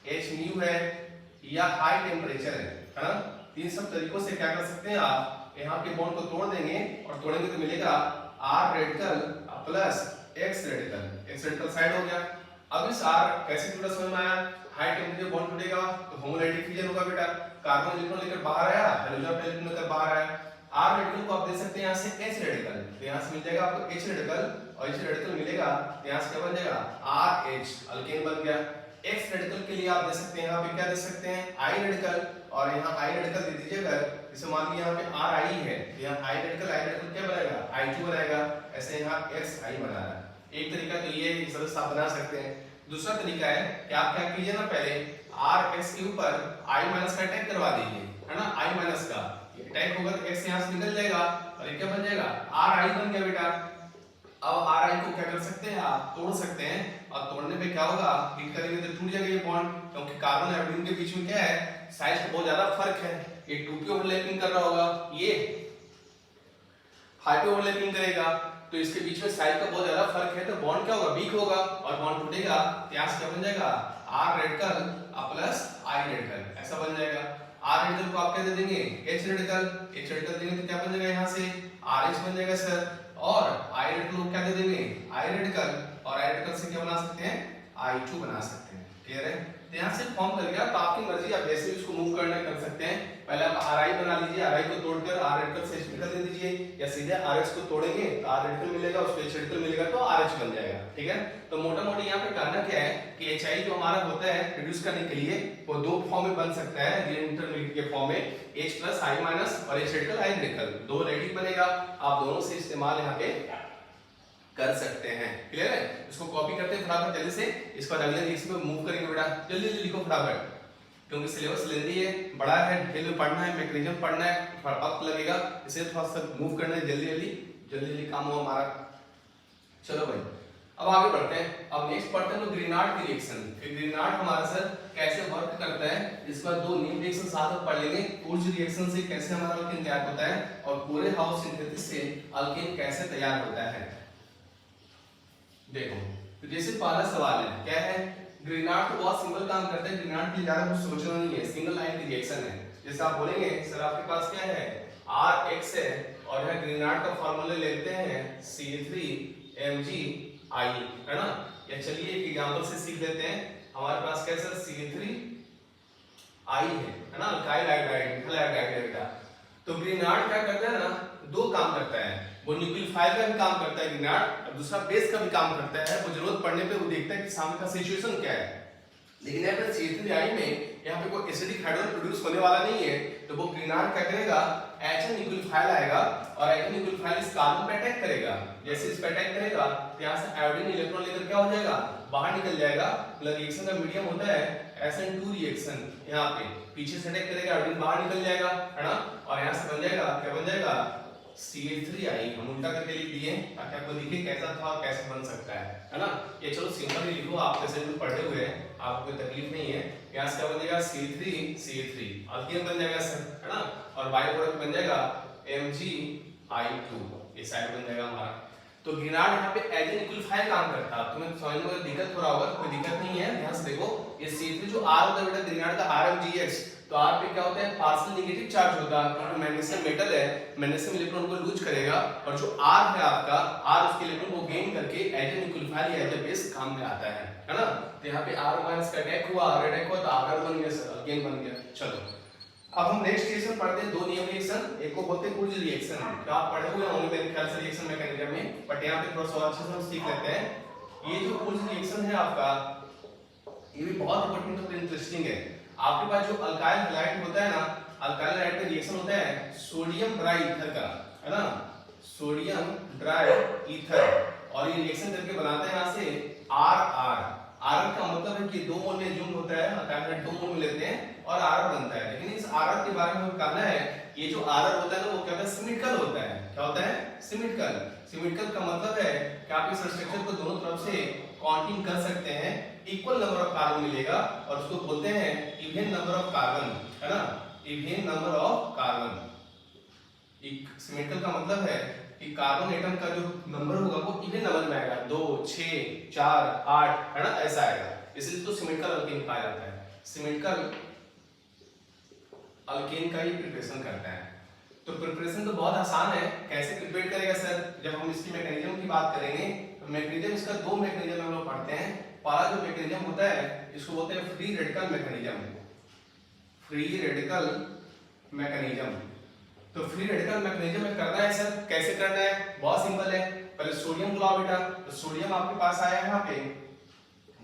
H- है, या हाई टेम्परेचर है ना, इन सब तरीकों से क्या कर सकते हैं आप, यहाँ के बॉन्ड को तोड़ देंगे, और तोड़ेंगे तो मिलेगा R radical plus X radical, X radical side हो गया। अब इस R कैसे टूटा समझ में आया, हाई टेम्परेचर बॉन्ड टूटेगा तो होमोलैटिक फिजन होगा बेटा, कार्बन इलेक्ट्रॉन लेकर बाहर आया, हाइड्रोजन इलेक्ट्रॉन लेकर बाहर आया। R रेडिकल को आप दे सकते हैं यहाँ से H रेडिकल, तो यहाँ से मिल जाएगा आपको H रेडिकल, और H रेडिकल मिलेगा तो यहाँ से क्या बन जाएगा, RH अल्केन बन गया। X रेडिकल के लिए आप दे सकते हैं, यहाँ पे क्या दे सकते हैं, I रेडिकल, और यहाँ I रेडिकल दे दीजिए। अगर जैसे मान लीजिए यहाँ पे RI है, तो यहाँ I रेडिकल क्या बनाएगा, I2 बनाएगा, ऐसे यहाँ XI बना रहा है। एक तरीका तो ये इस तरह से आप बना सकते हैं। दूसरा तरीका है कि आप क्या कीजिए ना, पहले RX के ऊपर I- का अटैक करवा दीजिए, है ना, I- का अटैक होगा तो X यहाँ से निकल जाएगा, और ये क्या बन जाएगा, RI बन गया बेटा। अब RI को क्या कर सकते हैं, आप तोड़ सकते हैं, और तोड़ने पे क्या होगा, हिट करेंगे तो टूट जाएगा ये बॉन्ड, क्योंकि कार्बन और आयोडीन के बीच में क्या है, साइज का बहुत ज्यादा फर्क है। ये 2p ओवरलैपिंग कर रहा होगा, ये हाइपो ओवरलैपिंग करेगा, तो इसके बीच में साइज का बहुत ज्यादा फर्क है, तो बॉन्ड क्या होगा, वीक होगा, और बॉन्ड टूटेगा, यहाँ क्या बन जाएगा, R radical plus I radical, ऐसा बन जाएगा। R रेडिकल को आप क्या दे देंगे, H रेडिकल, H रेडिकल देंगे तो क्या बन जाएगा, यहाँ से RH बन जाएगा सर, और I रेडिकल को क्या दे देंगे, I रेडिकल, और I रेडिकल से क्या बना सकते हैं, I2 बना सकते हैं। क्लियर है, तो यहाँ से फॉर्म कर गया, तो आपकी मर्जी, आप जैसे भी इसको मूव करना कर सकते हैं। पहले आप RI बना लीजिए, RI को तोड़कर R रेडिकल से H रेडिकल दे दीजिए, या सीधे RH को तोड़ेंगे तो R रेडिकल मिलेगा, उसको H रेडिकल मिलेगा तो RH बन जाएगा। ठीक है, तो मोटा मोटी यहाँ पे करना क्या है कि HI जो हमारा होता है रिड्यूस करने के लिए, वो दो फॉर्म में बन सकता है, इंटरमीडिएट के फॉर्म में, H+ I- और H रेडिकल I रेडिकल, दो रेडिक बनेगा। आप दोनों से इस्तेमाल यहाँ पे कर सकते हैं। क्लियर है, इसको कॉपी करते हैं फटाफट जल्दी से, इसको अगले रिएक्शन में मूव करेंगे बेटा, जल्दी जल्दी लिखो फटाफट, क्योंकि सिलेबस लेंदी है, बड़ा है, डिटेल में पढ़ना है, मैकेनिज्म पढ़ना है, थोड़ा वक्त लगेगा, इसे थोड़ा सा मूव करना है, जल्दी जल्दी काम हो हमारा। चलो भाई अब आगे बढ़ते हैं। अब नेक्स्ट पढ़ते हैं तो ग्रीनार्ड की रिएक्शन। ग्रीनार्ड हमारा सर कैसे वर्क करता है, इस पर दो न्यू रिएक्शन साथ में पढ़ लेंगे। पूर्व रिएक्शन से कैसे हमारा अल्केन तैयार होता है, और पूरे हाउस सिंथेसिस से अल्केन कैसे तैयार होता है। देखो तो जैसे पहला सवाल है, क्या है, ग्रीनार्ड तो बहुत सिंपल काम करता है, ग्रीनार्ड के लिए ज्यादा कुछ सोचना नहीं है, सिंगल लाइन की रिएक्शन है। जैसे आप बोलेंगे सर आपके पास क्या है, RX है, और यह ग्रीनार्ड का फार्मूला लेते हैं C3Mg(I), है ना, या चलिए एक एग्जांपल से सीख लेते हैं। हमारे पास क्या है सर, C3I है ना, अल्काइल हाइड्राइड, मिथाइल हाइड्राइड का। तो ग्रीनार्ड क्या करता है ना, दो काम करता है, वो न्यूक्लियोफाइल का भी काम करता है ग्रीनार्ड, और दूसरा बेस का भी काम करता है। वो जरूरत पड़ने पे वो देखता है कि सामने का सिचुएशन क्या है। लेकिन यहाँ पे C3I में यहाँ पे कोई एसिडिक हाइड्रोजन प्रोड्यूस होने वाला नहीं है, तो वो ग्रीनार्ड क्या करेगा, HN न्यूक्लियोफाइल आएगा और HN न्यूक्लियोफाइल इस कार्बन पे अटैक करेगा। जैसे इस पे अटैक करेगा तो यहाँ से आयोडीन इलेक्ट्रॉन लेकर क्या हो जाएगा, बाहर निकल जाएगा। मतलब रिएक्शन का मीडियम होता है SN2 रिएक्शन, यहाँ पे पीछे से अटैक करेगा, आयोडीन बाहर निकल जाएगा, है ना। और यहाँ से बन जाएगा, क्या बन जाएगा, CH3 हम उल्टा करके लिख दिए ताकि आपको दिखे कैसा था और कैसे बन सकता है ना। ये चलो सिंपल ही लिखो, आप जैसे भी पढ़े हुए हैं, आपको कोई तकलीफ नहीं है। यहाँ से क्या बन जाएगा, C3 अल्कीन बन जाएगा सर, है ना। और बाई प्रोडक्ट बन जाएगा MgI2, ये साइड बन जाएगा हमारा। तो ग्रिनार्ड यहाँ पे एज एन इक्विलिफायर काम करता है। तुम्हें समझने में दिक्कत हो रहा होगा, कोई दिक्कत नहीं है। ध्यान से देखो, ये C3 जो R होता है बेटा ग्रिनार्ड का RmGH, तो R पे क्या होता है, पार्शियल नेगेटिव चार्ज होता है, क्योंकि मैग्नीशियम मेटल है, मैग्नीशियम इलेक्ट्रॉन को लूज करेगा, और जो R है आपका, R उसके इलेक्ट्रॉन को गेन करके एज एन इक्विलिफायर या एज ए बेस काम में आता है ना। तो यहाँ पे R माइनस का अटैक हुआ, R अटैक हुआ तो R बन गया सर, अगेन बन गया। चलो अब हम नेक्स्ट रिएक्शन पढ़ते हैं, दो नियम रिएक्शन, एक को बोलते हैं कुर्ज रिएक्शन। तो आप पढ़े हुए होंगे मेरे ख्याल से रिएक्शन मैकेनिज्म में, बट यहाँ पे थोड़ा सा अच्छे से हम सीख लेते हैं। ये जो कुर्ज रिएक्शन है आपका, ये भी बहुत इंपॉर्टेंट और इंटरेस्टिंग है। आपके पास जो अल्काइल हैलाइड होता है ना, अल्काइल हैलाइड का रिएक्शन होता है सोडियम ड्राई ईथर का, है ना, सोडियम ड्राई ईथर, और ये रिएक्शन करके बनाते हैं यहाँ से RR। RR का मतलब है कि 2 मोल में जूम होता है, अल्काइल हैलाइड 2 मोल में लेते हैं और RR बनता है। लेकिन इस RR के बारे में हमें कहना है, ये जो RR होता है ना, वो क्या होता है, सिमेट्रिकल होता है। क्या होता है, सिमेट्रिकल। सिमेट्रिकल का मतलब है कि आप इस स्ट्रक्चर को दोनों तरफ से काउंटिंग कर सकते हैं, इक्वल नंबर ऑफ कार्बन मिलेगा, और उसको बोलते हैं इवन नंबर ऑफ कार्बन, है ना, even number of carbon. Symmetrical का मतलब है कि कार्बन एटम का जो नंबर होगा वो इवन नंबर में आएगा, 2, 6, 4, 8, है ना, ऐसा आएगा। इसलिए इसको सिमेट्रिकल अल्केन कहा जाता है। सिमेट्रिकल अल्केन का ही प्रिपरेशन करता है। तो प्रिपरेशन तो बहुत आसान है, कैसे प्रिपेयर करेगा सर, जब हम इसकी मैकेनिज्म की बात करेंगे तो मैकेनिज्म, इसका 2 मैकेनिज्म हम लोग पढ़ते हैं। पहला जो मैकेनिज्म होता है इसको बोलते हैं free radical mechanism, free radical mechanism. तो फ्री रेडिकल मैकेनिज्म में करना है सर, कैसे करना है, बहुत सिंपल है। पहले सोडियम को लाओ बेटा, तो सोडियम आपके पास आया यहाँ पे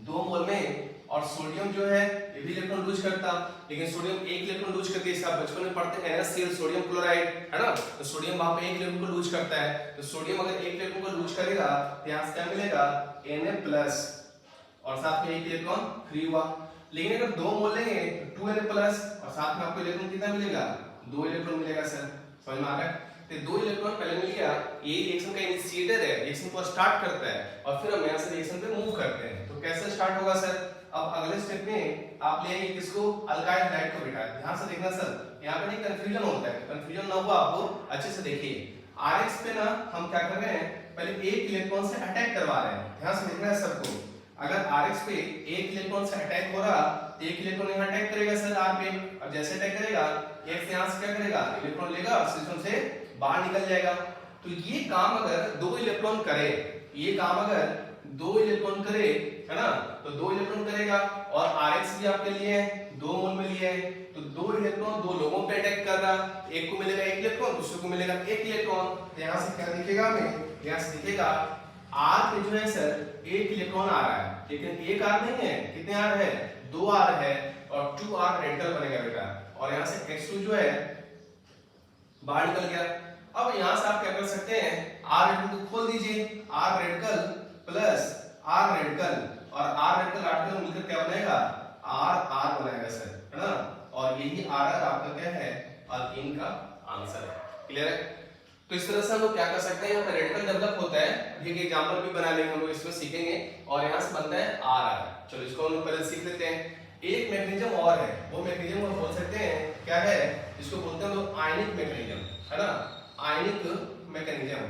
2 मोल में, और सोडियम जो है ये भी इलेक्ट्रॉन लूज करता, लेकिन सोडियम 1 इलेक्ट्रॉन लूज करके, इसका बचपन में पढ़ते हैं NaCl सोडियम क्लोराइड, है ना। तो सोडियम वहां पे 1 इलेक्ट्रॉन को लूज करता है, तो सोडियम अगर 1 इलेक्ट्रॉन को लूज करेगा तो यहाँ से क्या मिलेगा, Na+, और साथ में 1 इलेक्ट्रॉन फ्री हुआ। लेकिन अगर 2 मोल लेंगे तो 2Na+, और साथ में आपको इलेक्ट्रॉन कितना मिलेगा, 2 इलेक्ट्रॉन मिलेगा सर, समझ में आ रहा है। तो 2 इलेक्ट्रॉन पहले मिल गया, ये रिएक्शन का इनिशिएटर है, रिएक्शन को स्टार्ट करता है, और फिर हम यहाँ से रिएक्शन पे मूव करते हैं। तो कैसे स्टार्ट होगा सर, अब अगले स्टेप में आप ले आइए किसको, अल्काइल हैलाइड को बेटा। ध्यान से देखना सर, यहाँ पे नहीं कंफ्यूजन होता है, कंफ्यूजन ना हो आपको, अच्छे से देखिए। RX पे ना हम क्या कर रहे हैं, पहले 1 इलेक्ट्रॉन से अटैक करवा रहे हैं, ध्यान से देखना है सबको। अगर RX पे 1 इलेक्ट्रॉन से अटैक हो रहा, 1 इलेक्ट्रॉन यहाँ अटैक करेगा सर R पे, और जैसे अटैक करेगा, एक से यहाँ से क्या करेगा, इलेक्ट्रॉन लेगा और सिस्टम से बाहर निकल जाएगा। तो ये काम अगर 2 इलेक्ट्रॉन करे, ये काम अगर 2 इलेक्ट्रॉन करे, है ना, तो 2 इलेक्ट्रॉन करेगा, और RX भी आपके लिए 2 मोल में लिए है, तो 2 इलेक्ट्रॉन 2 लोगों पे अटैक कर रहा, एक को मिलेगा 1 इलेक्ट्रॉन, दूसरे को मिलेगा 1 इलेक्ट्रॉन। तो यहाँ से क्या दिखेगा हमें, यहाँ से दिखेगा R पे जो है सर 1 इलेक्ट्रॉन आ रहा है, लेकिन 1 R नहीं है, कितने R है, 2 R है, और 2 R रेडिकल बनेगा बेटा, और यहाँ से X2 जो है बाहर निकल गया। अब यहाँ से आप क्या कर सकते हैं, R रेडिकल को खोल दीजिए, R radical plus R radical, और R रेडिकल आर्टिकल मिलकर क्या बनेगा, RR बनाएगा सर, है ना। और यही RR आपका क्या है, अल्कीन का आंसर है। क्लियर है। तो इस तरह से हम लोग क्या कर सकते हैं, यहाँ पे रेडिकल डेवलप होता है, ठीक है, एग्जांपल भी बना लेंगे हम लोग, इसमें सीखेंगे, और यहाँ से बनता है RR। चलो इसको हम लोग पहले सीख लेते हैं। एक मैकेनिज्म और है, वो मैकेनिज्म हम बोल सकते हैं क्या है, इसको बोलते हैं लोग आयनिक मैकेनिज्म, है ना, आयनिक मैकेनिज्म।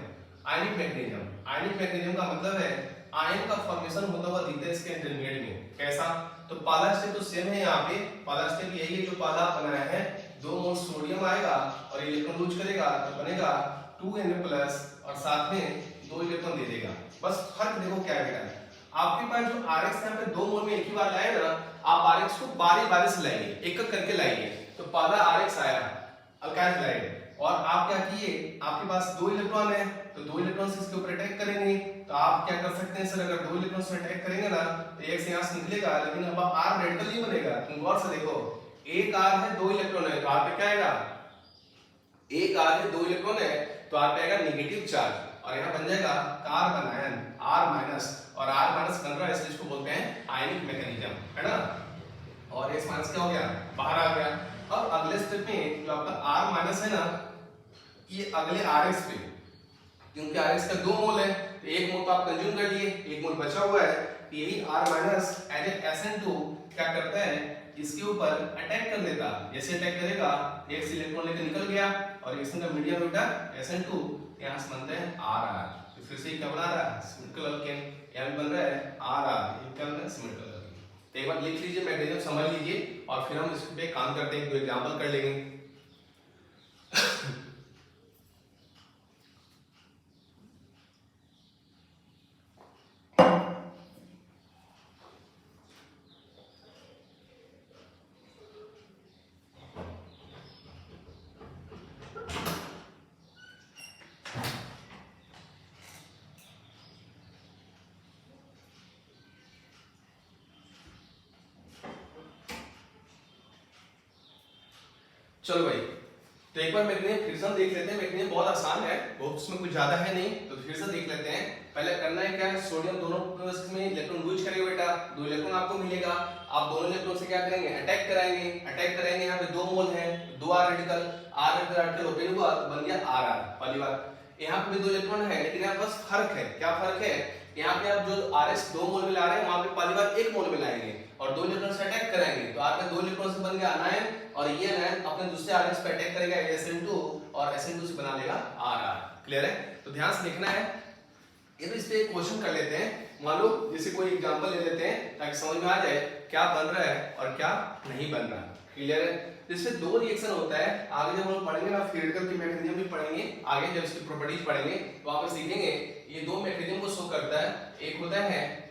आयनिक मैकेनिज्म, आयनिक मैकेनिज्म का मतलब है आयन का फॉर्मेशन होता हुआ दिखता है इसके इंटरमीडिएट में। कैसा, तो पहला स्टेप तो सेम है, यहाँ पे पहला स्टेप यही है जो पहला बनाया है, 2 मोल सोडियम आएगा और इलेक्ट्रॉन लूज करेगा, तो बनेगा 2Na+, और साथ में 2 इलेक्ट्रॉन दे देगा। बस फर्क देखो क्या है बेटा, आपके पास जो RX यहाँ पे 2 मोल में एक ही बार लाए ना, आप RX को बारी बारी से लाइए, एक एक करके लाइए। तो पहला RX आया अल्काइल हैलाइड, और आप क्या किए, आपके पास 2 इलेक्ट्रॉन है, तो 2 इलेक्ट्रॉन से इसके ऊपर अटैक करेंगे। तो आप क्या कर सकते हैं सर, अगर 2 इलेक्ट्रॉन से अटैक करेंगे ना, तो एक से यहाँ से निकलेगा, लेकिन अब R रेडिकल नहीं बनेगा। तुम गौर से देखो, एक R है, 2 इलेक्ट्रॉन है, तो R पे क्या आएगा, एक R है, 2 इलेक्ट्रॉन है, तो R पे आएगा नेगेटिव चार्ज और यहाँ बन जाएगा कार्बन आयन R माइनस, और R माइनस बन रहा है इसलिए इसको बोलते हैं आयनिक मैकेनिज्म, है ना। और X माइनस क्या हो गया, बाहर आ गया। अब अगले स्टेप में जो आपका R माइनस है ना, ये अगले RX पे, क्योंकि RX का 2 मोल है तो 1 मोल तो आप कंज्यूम कर लिए, 1 मोल बचा हुआ है, तो यही R minus as a SN2 क्या करता है, इसके ऊपर अटैक कर लेता। जैसे अटैक करेगा, एक इलेक्ट्रॉन लेकर निकल गया और इसमें का मीडियम बेटा SN2, यहां से बनते हैं RR। तो फिर से क्या बना रहा है, सिमेट्रिकल अल्केन, यहां बन रहा है RR, ये क्या बन रहा है, सिमेट्रिकल अल्केन। तो एक बार लिख लीजिए, मैकेनिज्म समझ लीजिए और फिर हम इस पे काम करते हैं, 2 एग्जांपल कर लेंगे। चलो भाई, तो एक बार मैकेनिज्म फिर से हम देख लेते हैं। मैकेनिज्म बहुत आसान है, बहुत उसमें कुछ ज्यादा है नहीं, तो फिर से देख लेते हैं। पहले करना है क्या है, सोडियम दोनों में इलेक्ट्रॉन लूज करेगा बेटा, 2 इलेक्ट्रॉन आपको मिलेगा। आप दोनों इलेक्ट्रॉन से क्या करेंगे, अटैक कराएंगे। अटैक कराएंगे, यहाँ पे 2 मोल है, 2 R radical, R radical open हुआ तो बन गया RR, पहली बात। यहाँ पे भी 2 इलेक्ट्रॉन है, लेकिन यहाँ बस फर्क है, क्या फर्क है, यहाँ पे आप जो RS 2 मोल में ला रहे हैं, वहां पे पहली बार 1 मोल में लाएंगे और 2 इलेक्ट्रॉन से अटैक कराएंगे, तो R पे 2 इलेक्ट्रॉन से बन गया अनायन, और ये अनायन अपने दूसरे RS पे अटैक करेगा SN2 और SN2 से बना लेगा RR। क्लियर है? तो ध्यान से देखना है। ये तो इस पे एक क्वेश्चन कर लेते हैं, मान लो जैसे कोई एग्जांपल ले लेते हैं ताकि समझ में आ जाए क्या बन रहा है और क्या नहीं बन रहा। क्लियर है? जिससे 2 रिएक्शन होता है, आगे जब हम पढ़ेंगे ना थियोरेटिकल की मैकेनिज्म भी पढ़ेंगे, आगे जब इसकी प्रॉपर्टीज पढ़ेंगे तो वहां पे सीखेंगे ये 2 मैकेनिज्म को शो करता है। एक होता है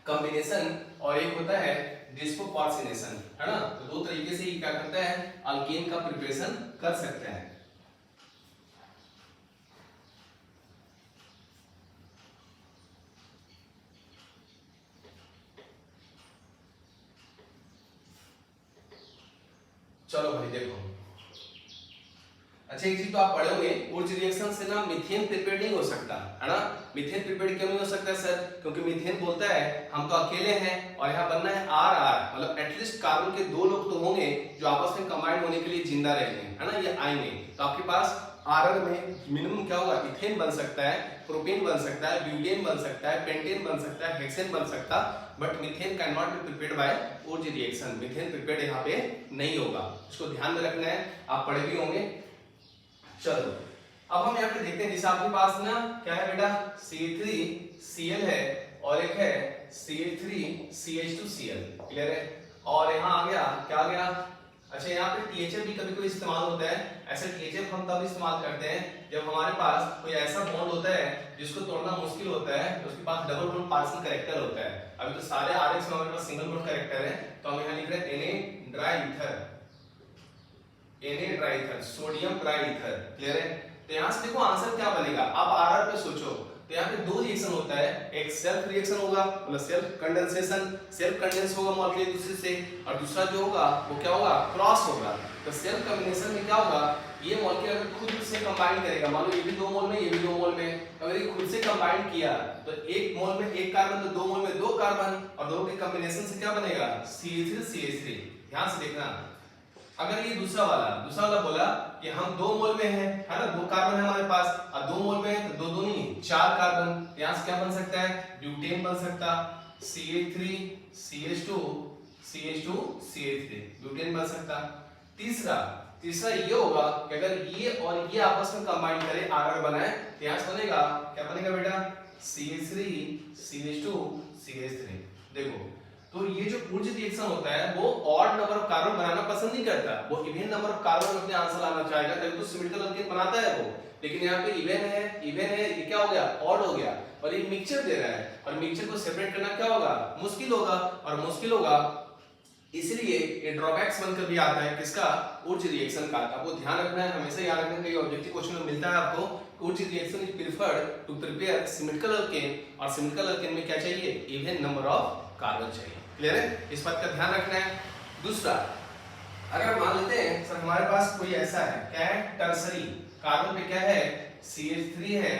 कॉम्बिनेशन और एक होता है डिस्प्रोपोर्शनेशन, है ना। तो 2 तरीके से ये क्या करता है, अल्केन का प्रिपरेशन कर सकता है। चलो भाई देखो, अच्छा एक चीज तो आप पढ़े होंगे, उच्च रिएक्शन से ना मीथेन प्रिपेयर्ड नहीं हो सकता, है ना। मीथेन प्रिपेयर्ड क्यों नहीं हो सकता सर, क्योंकि मीथेन बोलता है हम तो अकेले हैं और यहाँ बनना है RR, मतलब एटलीस्ट कार्बन के 2 लोग तो होंगे जो आपस में कंबाइन होने के लिए जिंदा रहेंगे, है ना, ये आएंगे। तो आपके पास RR में मिनिमम क्या होगा, इथेन बन सकता है, प्रोपेन बन सकता है, ब्यूटेन बन सकता है, पेंटेन बन सकता है, हेक्सेन बन सकता, but methane can not be prepared by उच्च रिएक्शन। मीथेन प्रिपेयर्ड यहाँ पे नहीं होगा, इसको ध्यान में रखना है, आप पढ़े भी होंगे। चलो अब हम यहाँ पे देखते हैं, जैसे आपके पास ना क्या है बेटा, CH3Cl है और एक है CH3CH2Cl। क्लियर है? और यहाँ आ गया, क्या आ गया, अच्छा यहाँ पे THF भी कभी कोई इस्तेमाल होता है। ऐसे THF हम तब इस्तेमाल करते हैं जब हमारे पास कोई ऐसा बॉन्ड होता है जिसको तोड़ना मुश्किल होता है, तो उसके पास डबल बॉन्ड पार्शियल कैरेक्टर होता है। अभी तो सारे RX में हमारे पास सिंगल बॉन्ड कैरेक्टर है, तो हम यहाँ लिख रहे हैं Na dry ether, Na dry ether, sodium dry ether. Clear है? तो यहाँ से देखो आंसर क्या बनेगा, आप RR पे सोचो, तो यहाँ पे 2 रिएक्शन होता है, एक सेल्फ रिएक्शन होगा, मतलब सेल्फ कंडेंसेशन, सेल्फ कंडेंस होगा मॉलिक्यूल दूसरे से, और दूसरा जो होगा वो क्या होगा, क्रॉस होगा। तो सेल्फ कॉम्बिनेशन में क्या होगा, ये मॉलिक्यूल अगर खुद से कंबाइन करेगा, मान लो ये भी 2 मोल में, ये भी 2 मोल में, अगर ये खुद से कंबाइन किया तो 1 मोल में 1 कार्बन, तो 2 मोल में 2 कार्बन, और दोनों के कॉम्बिनेशन से क्या बनेगा, CH3CH3। ध्यान से देखना, अगर ये दूसरा वाला बोला कि हम 2 मोल में है ना, 2 कार्बन है हमारे पास, और 2 मोल में है तो 2 दूनी 4 कार्बन, यहां से क्या बन सकता है, ब्यूटेन बन सकता, CH3CH2CH3 ब्यूटेन बन सकता। तीसरा ये होगा कि अगर ये और ये आपस में कंबाइन करें, RR बनाए, तो यहां से बनेगा, क्या बनेगा बेटा, CH3CH2CH3। देखो, तो ये जो उच्च रिएक्शन होता है वो ऑड नंबर ऑफ कार्बन बनाना पसंद नहीं करता, वो इवन नंबर ऑफ कार्बन अपने आंसर लाना चाहेगा, तभी तो सिमेट्रिकल अल्केन बनाता है वो। लेकिन यहाँ पे इवन है, ये क्या हो गया, ऑड हो गया, और ये मिक्सचर दे रहा है, और मिक्सचर को सेपरेट करना क्या होगा, मुश्किल होगा, इसलिए ये ड्रॉबैक्स बनकर भी आता है किसका, उच्च रिएक्शन का। आपको ध्यान रखना है, हमेशा याद रखना है, ऑब्जेक्टिव क्वेश्चन में मिलता है आपको, उच्च reaction is preferred to prepare symmetrical alkane, और सिमेट्रिकल अल्केन में क्या चाहिए, इवन नंबर ऑफ कार्बन चाहिए। क्लियर है? इस बात का ध्यान रखना है। दूसरा अगर मान लेते हैं सर हमारे पास कोई ऐसा है, क्या है, टर्सरी कार्बन पे क्या है, CH3 है,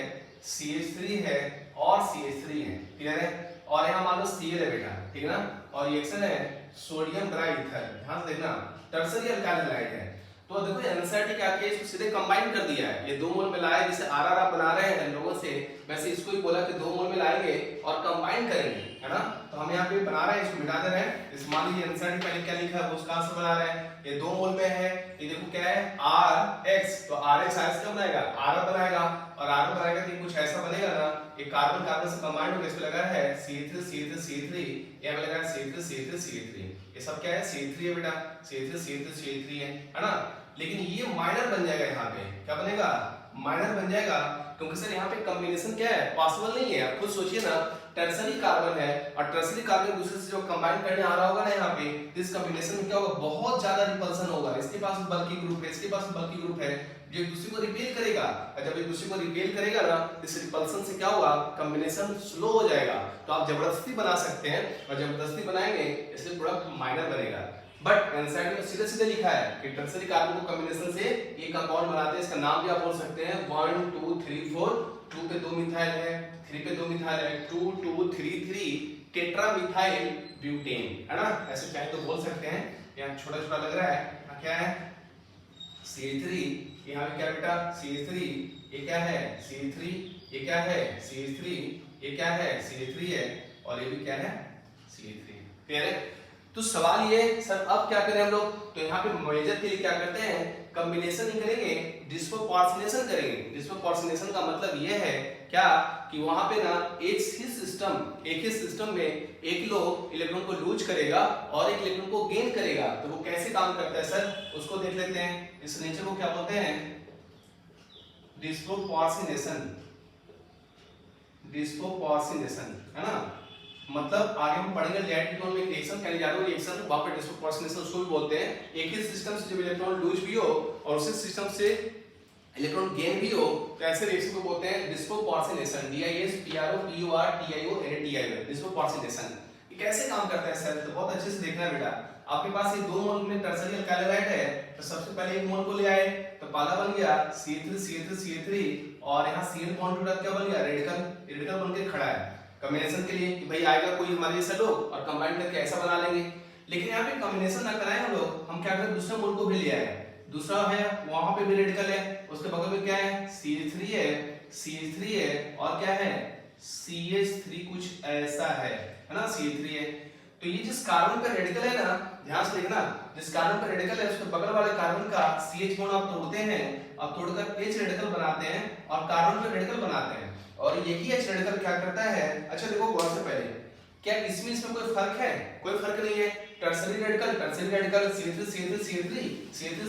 CH3 है और CH3 है, क्लियर है। और यहाँ मान लो Cl है बेटा, ठीक है ना, और रिएक्शन है सोडियम डाइईथर, ध्यान से देखना, टर्सरी अल्काइल हैलाइड है। तो देखो एनसीईआरटी क्या किया, इसको सीधे कंबाइन कर दिया है, ये 2 मोल में लाए, जैसे आरआर आप बना रहे हैं लोगों से, वैसे इसको ही बोला कि 2 मोल में लाएंगे और कंबाइन करेंगे, है ना। तो हम यहाँ पे बना रहे हैं, इसको मिटा दे रहे हैं। इस मान लीजिए एनसीईआरटी पहले क्या लिखा है वो उसका आंसर बना रहे हैं। ये 2 मोल में है, ये देखो क्या है RX, तो RX आयस क्या बनाएगा, R बनाएगा, और R बनाएगा तो कुछ ऐसा बनेगा ना, ये कार्बन कार्बन से कंबाइन होकर इसमें लगा है C3 यहाँ पे लगा है C3 ये सब क्या है, C3 है बेटा, C3 है ना। लेकिन ये माइनर बन जाएगा, यहाँ पे क्या बनेगा, माइनर बन जाएगा, क्योंकि सर यहाँ पे कॉम्बिनेशन क्या है, पॉसिबल नहीं है। आप खुद सोचिए ना, टर्सरी कार्बन है और टर्सरी कार्बन दूसरे से जो कंबाइन करने आ रहा होगा ना यहाँ पे, इस कॉम्बिनेशन में क्या होगा, बहुत ज्यादा रिपल्सन होगा। इसके पास बल्कि ग्रुप है, इसके पास बल्कि ग्रुप है, जो एक दूसरे को रिपेल करेगा, और जब एक दूसरे को रिपेल करेगा ना, इस रिपल्सन से क्या होगा, कॉम्बिनेशन स्लो हो जाएगा। तो आप जबरदस्ती बना सकते हैं, और जबरदस्ती बनाएंगे इसलिए प्रोडक्ट माइनर बनेगा। बट एनसीईआरटी में सीधे सीधे लिखा है कि टर्सरी कार्बन को कॉम्बिनेशन से ये कंपाउंड बनाते हैं, इसका नाम भी आप बोल सकते हैं 1 2 3 4, 2 पे 2 मिथाइल है, 3 पे 2 मिथाइल है, 2 2 3 3 टेट्रामिथाइल ब्यूटेन, है ना, ऐसे चाहे तो बोल सकते हैं। यहाँ छोटा छोटा लग रहा है, यहाँ क्या है CH3, यहाँ पे क्या बेटा CH3, ये क्या है CH3, ये क्या है CH3, ये क्या है CH3 है, और ये भी क्या है CH3, क्लियर है। तो सवाल ये सर अब क्या करें हम लोग, तो यहाँ पे मेजर के लिए क्या करते हैं, कॉम्बिनेशन ही करेंगे, डिस्प्रोपोर्शनेशन करेंगे। डिस्प्रोपोर्शनेशन का मतलब ये है क्या, कि वहां पे ना एक ही सिस्टम में एक लोग इलेक्ट्रॉन को लूज करेगा और एक इलेक्ट्रॉन को गेन करेगा। तो वो कैसे काम करता है सर, उसको देख लेते हैं। इस नेचर को क्या बोलते हैं, डिस्प्रोपोर्शनेशन, है ना। मतलब आगे हम पढ़ेंगे लेड कीटोन में रिएक्शन, कैलिजारो रिएक्शन, वहां पे डिस्प्रोपोर्शनेशन उसको भी बोलते हैं। एक ही सिस्टम से जब इलेक्ट्रॉन लूज भी हो और उसी सिस्टम से इलेक्ट्रॉन गेन भी हो, तो ऐसे रिएक्शन को बोलते हैं डिस्प्रोपोर्शनेशन, DISPROPORTION, डिस्प्रोपोर्शनेशन। ये कैसे काम करता है सर, तो बहुत अच्छे से देखना है बेटा। आपके पास ये 2 मोल में टर्सरी अल्काइल हैलाइड है, तो सबसे पहले 1 मोल को ले आए, तो पहला बन गया CH3 और यहाँ Cl बॉन्ड टू क्या बन गया, रेडिकल बनकर खड़ा है कॉम्बिनेशन के लिए, कि भाई आएगा कोई हमारे जैसा लोग और कंबाइन करके ऐसा बना लेंगे। लेकिन यहाँ पे कॉम्बिनेशन ना कराएं हम लोग, हम क्या करें, दूसरे मोल को भी ले आए, दूसरा है वहां पे भी रेडिकल है, उसके बगल में क्या है CH3 है और क्या है CH3 कुछ ऐसा है ना, CH3 है। तो ये जिस कार्बन का रेडिकल है ना, ध्यान से देखना, जिस कार्बन का रेडिकल है उसके बगल वाले कार्बन का CH बॉन्ड आप तोड़ते हैं और तोड़कर H रेडिकल बनाते हैं और कार्बन का रेडिकल बनाते हैं, और यही H रेडिकल क्या करता है, अच्छा देखो गौर से पहले, क्या इसमें कोई फर्क है, कोई फर्क नहीं है। टर्सरी रेडिकल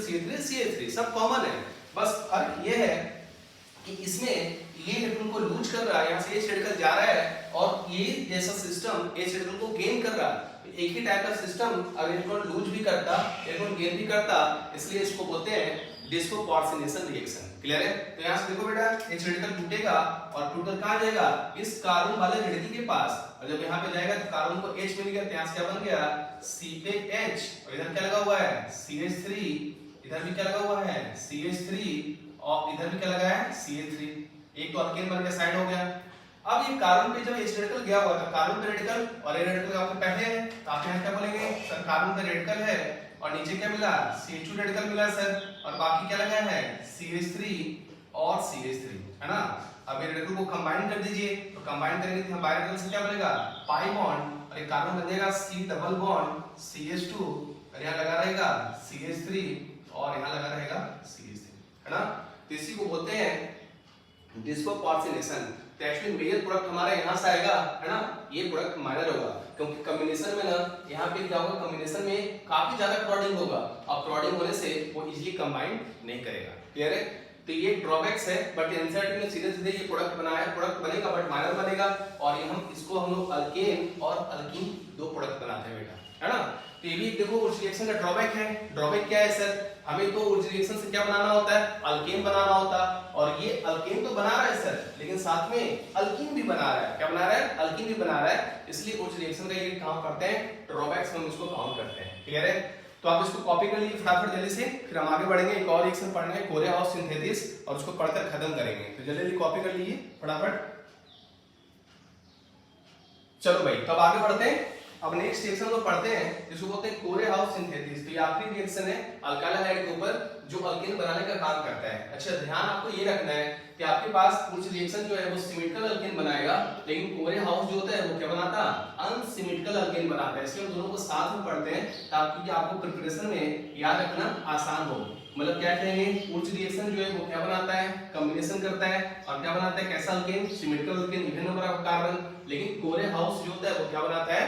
CH3 सब कॉमन है, बस फर्क ये है कि इसमें ये इलेक्ट्रॉन को लूज कर रहा है, यहाँ से H रेडिकल जा रहा है और ये जैसा सिस्टम H रेडिकल को गेन कर रहा है। एक ही टाइप का सिस्टम अगर इलेक्ट्रॉन लूज भी करता, इलेक्ट्रॉन गेन भी करता, इसलिए इसको बोलते हैं डिस्प्रोपोर्शनेशन रिएक्शन, क्लियर है। तो यहाँ से देखो बेटा, H रेडिकल टूटेगा और टूटकर कहाँ जाएगा, इस कार्बन वाले रेडिकल के पास, और जब यहाँ पे जाएगा तो कार्बन को H मिल गया, तो यहाँ से क्या बन गया C पे H, और इधर क्या लगा हुआ है CH3, इधर भी क्या लगा हुआ है CH3, और इधर भी क्या लगा है CH3, एक तो अल्केन बन के साइड हो गया। अब ये कार्बन पे जब H रेडिकल गया हुआ था, कार्बन पे रेडिकल और ये रेडिकल आपको पहले है, तो आप यहाँ क्या बोलेंगे सर, कार्बन पे रेडिकल है और नीचे क्या मिला CH2 रेडिकल मिला सर, और बाकी क्या लगा है CH3 और CH3, है ना। अब ये रेडिकल को कंबाइन कर दीजिए, तो कंबाइन करेंगे तो बाय रेडिकल से क्या बनेगा पाई बॉन्ड, और एक कार्बन बन जाएगा C डबल बॉन्ड CH2, और यहाँ लगा रहेगा CH3 और यहाँ लगा रहेगा CH3, है ना। तो इसी को बोलते हैं डिस्प्रोपोर्शनेशन। तो एक्चुअली मेजर प्रोडक्ट हमारा यहाँ से आएगा, है ना, ये प्रोडक्ट माइनर होगा, क्योंकि कॉम्बिनेशन में ना यहाँ पे क्या होगा, कॉम्बिनेशन में काफी ज्यादा क्लॉडिंग होगा, और क्लॉडिंग होने से वो इजीली कंबाइन नहीं करेगा, क्लियर है। तो ये ड्रॉबैक्स है, बट एनसीईआरटी ने सीधे सीधे ये प्रोडक्ट बनाया, प्रोडक्ट बनेगा बट माइनर बनेगा, और ये हम लोग अल्केन और अल्कीन 2 प्रोडक्ट बनाते हैं बेटा, है ना। तो ये भी देखो उस रिएक्शन का ड्रॉबैक है। ड्रॉबैक क्या है सर, हमें तो उस रिएक्शन से क्या बनाना होता है, अल्केन बनाना होता, और ये अल्केन तो बना रहा है सर, लेकिन साथ में अल्कीन भी बना रहा है, क्या बना रहा है, अल्कीन भी बना रहा है, इसलिए उस रिएक्शन का ये काम करते हैं ड्रॉबैक्स, हम इसको काउंट करते हैं, क्लियर है। तो आप इसको कॉपी कर लीजिए फटाफट जल्दी से, फिर हम आगे बढ़ेंगे। एक और रिएक्शन पढ़ना है कोरे हाउस सिंथेसिस, और उसको पढ़कर खत्म करेंगे। तो जल्दी जल्दी कॉपी कर लीजिए फटाफट। चलो भाई, तब आगे बढ़ते हैं। अब नेक्स्ट रिएक्शन को पढ़ते हैं जिसको बोलते हैं कोरे हाउस सिंथेसिस। तो ये आखिरी रिएक्शन है अल्काइल हाइड के ऊपर जो अल्केन बनाने का काम करता है। अच्छा, ध्यान आपको ये रखना है कि आपके पास कुछ रिएक्शन जो है वो सिमेट्रिकल अल्केन बनाएगा, लेकिन कोरे हाउस जो होता है वो क्या बनाता है, अनसिमेट्रिकल अल्केन बनाता है। इसलिए हम दोनों को साथ में पढ़ते हैं ताकि आपको प्रिपरेशन में याद रखना आसान हो। मतलब क्या कहेंगे, कुछ रिएक्शन जो है वो क्या बनाता है, कॉम्बिनेशन करता है, और क्या बनाता है, कैसा alkane, symmetrical alkane, even number of carbon. लेकिन कोरे हाउस जो होता है वो क्या बनाता है,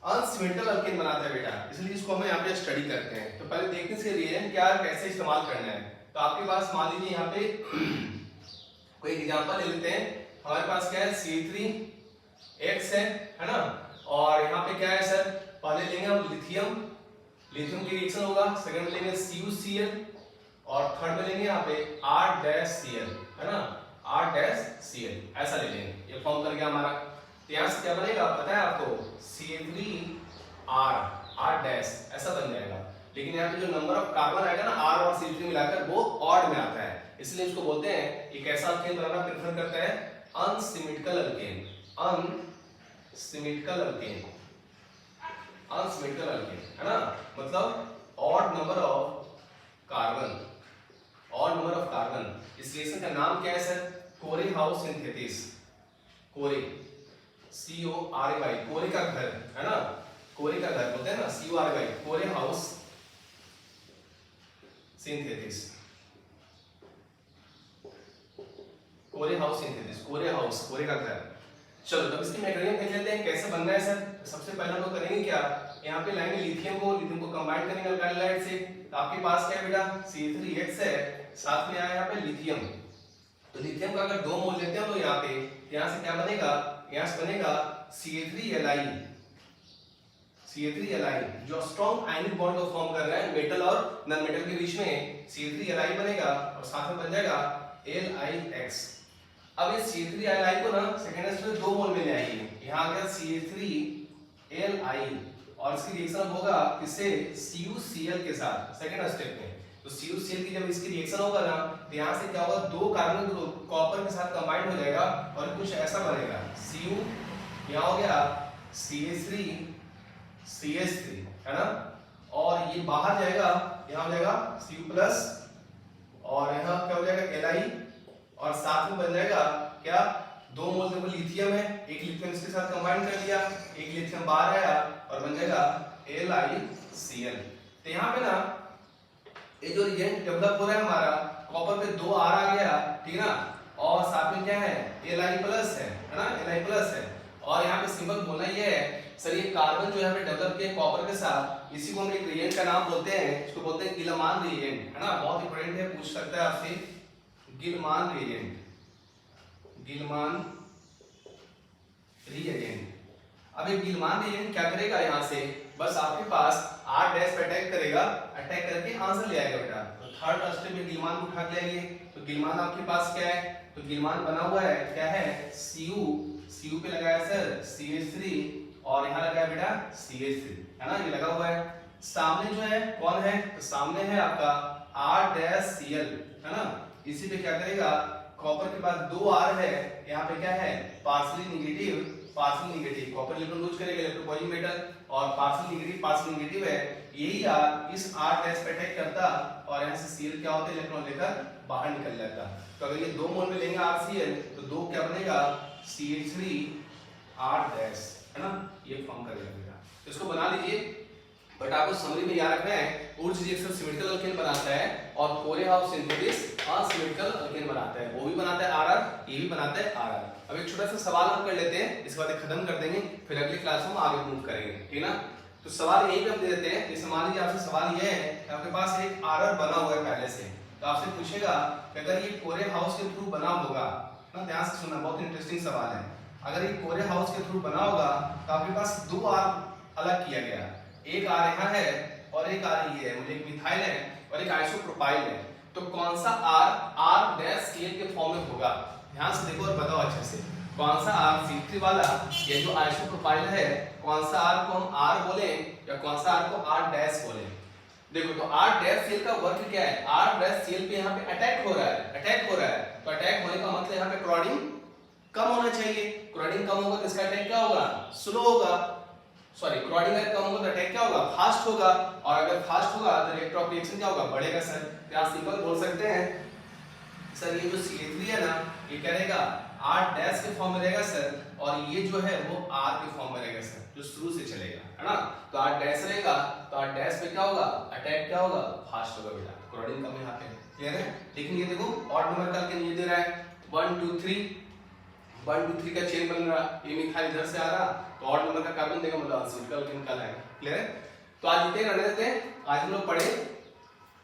अनसिमेट्रिकल अल्केन बनाता है बेटा। इसलिए इसको हम यहाँ पे स्टडी करते हैं। तो पहले देखने से रिएजेंट क्या कैसे इस्तेमाल करना है। तो आपके पास मान लीजिए यहाँ पे कोई एग्जांपल ले लेते हैं। हमारे पास क्या है, C3X है ना, और यहाँ पे क्या है सर, पहले लेंगे हम लिथियम, लिथियम की रिएक्शन होगा। सेकंड में लेंगे CuCl, और थर्ड में लेंगे यहाँ पे R-Cl है ना, R-Cl ऐसा ले लेंगे। ये फॉर्म कर गया हमारा। तो यहाँ से क्या बनेगा पता है आपको, C3R ऐसा बन जाएगा। लेकिन यहाँ पे जो नंबर ऑफ कार्बन आएगा ना R और C3 मिलाकर, वो ऑड में आता है। इसलिए इसको बोलते हैं, एक ऐसा अल्केन बनाना प्रेफर करता है unsymmetrical alkane, unsymmetrical alkane, unsymmetrical alkane है ना, मतलब odd number of carbon, odd number of carbon. इस रिएक्शन का नाम क्या है सर, कोरे हाउस सिंथेसिस। कोरे CORY, कोरे का घर है ना, कोरे का घर बोलते हैं ना, CORY, कोरे हाउस सिंथेसिस, कोरे हाउस सिंथेसिस, कोरे हाउस, कोरे का घर। चलो तब इसकी मैकेनिज्म देख लेते हैं कैसे बनना है सर। सबसे पहले हम लोग करेंगे क्या, यहाँ पे लाएंगे लिथियम को कंबाइन करेंगे अल्काइल हाइड से। तो आपके पास क्या है बेटा, C3X है, साथ में आया यहाँ पे लिथियम। तो लिथियम का अगर 2 मोल लेते हैं तो यहाँ पे, यहाँ से क्या बनेगा, यहाँ से बनेगा Ca3Li, Ca3Li जो स्ट्रॉन्ग आयनिक बॉन्ड को फॉर्म कर रहा है मेटल और नॉन मेटल के बीच में। Ca3Li बनेगा और साथ में बन जाएगा LiX। अब ये C3Li को ना सेकेंड स्टेप में 2 मोल में ले आइए। यहाँ आ गया Ca3Li, और इसकी रिएक्शन होगा किससे, CuCl के साथ सेकेंड स्टेप में। तो CuCl की जब इसकी रिएक्शन होगा ना, तो यहाँ से क्या होगा, 2 कार्बन ग्रुप कॉपर के साथ कंबाइंड हो जाएगा और कुछ ऐसा बनेगा, Cu यहाँ हो गया CH3 है ना, और ये बाहर जाएगा, यहाँ हो जाएगा Cu+, और यहाँ क्या हो जाएगा Li, और साथ में बन जाएगा क्या, 2 मोल देखो लिथियम है, एक लिथियम इसके साथ कंबाइन कर दिया, एक लिथियम बाहर आया और बन जाएगा LiCl। तो यहाँ पे ना ये जो रिएजेंट डेवलप हो रहा है हमारा, कॉपर पे 2 R आ गया, ठीक है ना, और साथ में क्या है, Li+ है ना, Li+ है। और यहाँ पे सिंबल बोलना ये है सर, ये कार्बन जो यहाँ पे डेवलप किया कॉपर के साथ, इसी को हम एक रिएजेंट का नाम बोलते हैं, इसको बोलते हैं गिलमान रिएजेंट है ना, बहुत इंपॉर्टेंट है, पूछ सकता है आपसे, गिलमान रिएजेंट, गिलमान रिएजेंट। अब ये गिलमान रिएजेंट क्या करेगा, यहाँ से बस आपके पास R डैश पे अटैक करेगा, अटैक करके आंसर ले आएगा बेटा। तो थर्ड स्टेप में गिलमान को उठा के लाएंगे। तो गिलमान आपके पास क्या है, तो गिलमान बना हुआ है, क्या है, Cu पे लगाया सर CH3, और यहाँ लगाया बेटा CH3 है ना, ये लगा हुआ है। सामने जो है कौन है, तो सामने है आपका R-Cl है ना, इसी पे क्या करेगा, कॉपर के पास 2 R है, यहाँ पे क्या है, partially negative, copper electron lose करेगा, इलेक्ट्रोपॉजिटिव मेटल, और पार्शियल नेगेटिव है, यही R इस R' पे अटैक करता, और यहाँ से Cl क्या होता है, इलेक्ट्रॉन लेकर बाहर निकल जाता। तो अगर ये 2 मोल में लेंगे RCl, तो 2 क्या बनेगा, CH3R' है ना, ये फॉर्म कर लेगा। तो इसको बना लीजिए, बट आपको समरी में याद रखना है, ऊर्ज रिएक्शन सिमेट्रिकल अल्केन बनाता है, और कोरे हाउस सिंथेसिस असिमेट्रिकल अल्केन बनाता है। वो भी बनाता है RR, ये भी बनाता है RR। अब एक छोटा सा सवाल हम कर लेते हैं, इसके बाद खत्म कर देंगे, फिर अगली क्लास में आगे मूव करेंगे, ठीक ना। तो सवाल यही पे हम दे देते हैं। जैसे मान लीजिए आपसे सवाल ये है कि आपके पास एक RR बना हुआ है पहले से, तो आपसे पूछेगा कि अगर ये कोरे हाउस के थ्रू बना होगा ना, ध्यान से सुनना, बहुत इंटरेस्टिंग सवाल है। अगर ये कोरे हाउस के थ्रू बना होगा तो आपके पास 2 R अलग किया गया, एक R यहाँ है और एक R ये है, मतलब एक मिथाइल है और एक आइसोप्रोपाइल है। तो कौन सा R R-Cl के फॉर्म में होगा, ध्यान से देखो और बताओ अच्छे से, कौन सा R C3 वाला ये जो आइसोप्रोपाइल है, कौन सा R को हम R बोले या कौन सा R को R डैश बोले? देखो तो R डैश सेल का वर्क क्या है? R डैश सेल पे यहाँ पे अटैक हो रहा है, तो अटैक होने का मतलब यहाँ पे क्लॉडिंग कम होना चाहिए। क्लॉडिंग कम होगा तो इसका अटैक क्या होगा? स्लो होगा। सॉरी, क्लॉडिंग अगर कम होगा तो अटैक क्या होगा? फास्ट होगा। और अगर फास्ट होगा तो रेट ऑफ रिएक्शन क्या होगा? बढ़ेगा सर। क्या सिंपल बोल सकते हैं सर ये जो CH3 है ना, ये क्या रहेगा? R डैश के फॉर्म में रहेगा सर, और ये जो है वो R के फॉर्म में रहेगा सर, जो शुरू से चलेगा, है ना। तो R डैश रहेगा तो R डैश पे क्या होगा? अटैक क्या होगा? फास्ट होगा बेटा। क्लॉडिंग कम यहाँ पे, क्लियर है। लेकिन ये देखो ऑड नंबर का ये दे रहा है 1 2 3 1 2 3 का चेन बन रहा, ये मिथाइल इधर से आ रहा, तो ऑड नंबर का कार्बन देगा, मतलब असिटिक अल्कीन का लाएगा, क्लियर है। तो आज इतने रहने देते हैं। आज हम लोग पढ़े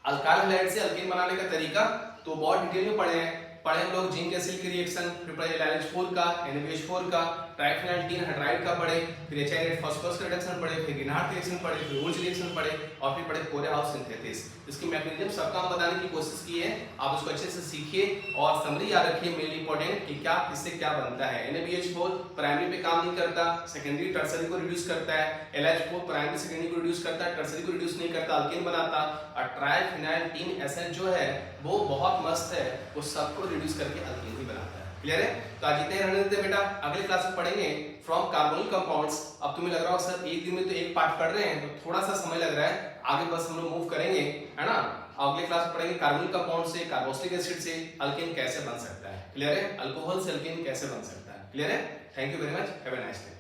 अल्काइल हैलाइड से अल्कीन बनाने का तरीका, तो बहुत डिटेल में पढ़े हम लोग जिंक एसिड की रिएक्शन, फिर पढ़े LiH4 का, NaBH4 का, ट्राइफेनॉल टीन हाइड्राइड का पढ़े, फिर HI फास्फोरस का रिडक्शन पढ़े, फिर गिनहार्ट रिएक्शन पढ़े, फिर वुल्ज रिएक्शन पढ़े, और फिर पढ़े कोरेहाउस सिंथेसिस। इसकी मैकेनिज्म सबका हम बताने की कोशिश की है, आप उसको अच्छे से सीखिए और समरी याद रखिए मेन इंपॉर्टेंट कि क्या किससे क्या बनता है। NaBH4 प्राइमरी पे काम नहीं करता, सेकेंडरी टर्सरी को रिड्यूस करता है। LiH4 प्राइमरी सेकेंडरी को रिड्यूस करता है, टर्सरी को रिड्यूस नहीं करता, अल्कीन बनाता। और ट्राइफेनॉल टीन एसिड जो है वो बहुत मस्त है, वो सबको रिड्यूस करके अल्कीन ही बनाता है, क्लियर है। तो आज इतने रहने देते बेटा, अगले क्लास में पढ़ेंगे फ्रॉम कार्बोनिल कंपाउंड्स। अब तुम्हें लग रहा हो सर एक दिन में तो एक पार्ट पढ़ रहे हैं तो थोड़ा सा समय लग रहा है, आगे बस हम लोग मूव करेंगे, है ना। अगले क्लास में पढ़ेंगे कार्बोनिल कंपाउंड से, कार्बोक्सिलिक एसिड से अल्कीन कैसे बन सकता है, क्लियर है। अल्कोहल से अल्कीन कैसे बन सकता है, क्लियर है। Thank you very much, have a nice day.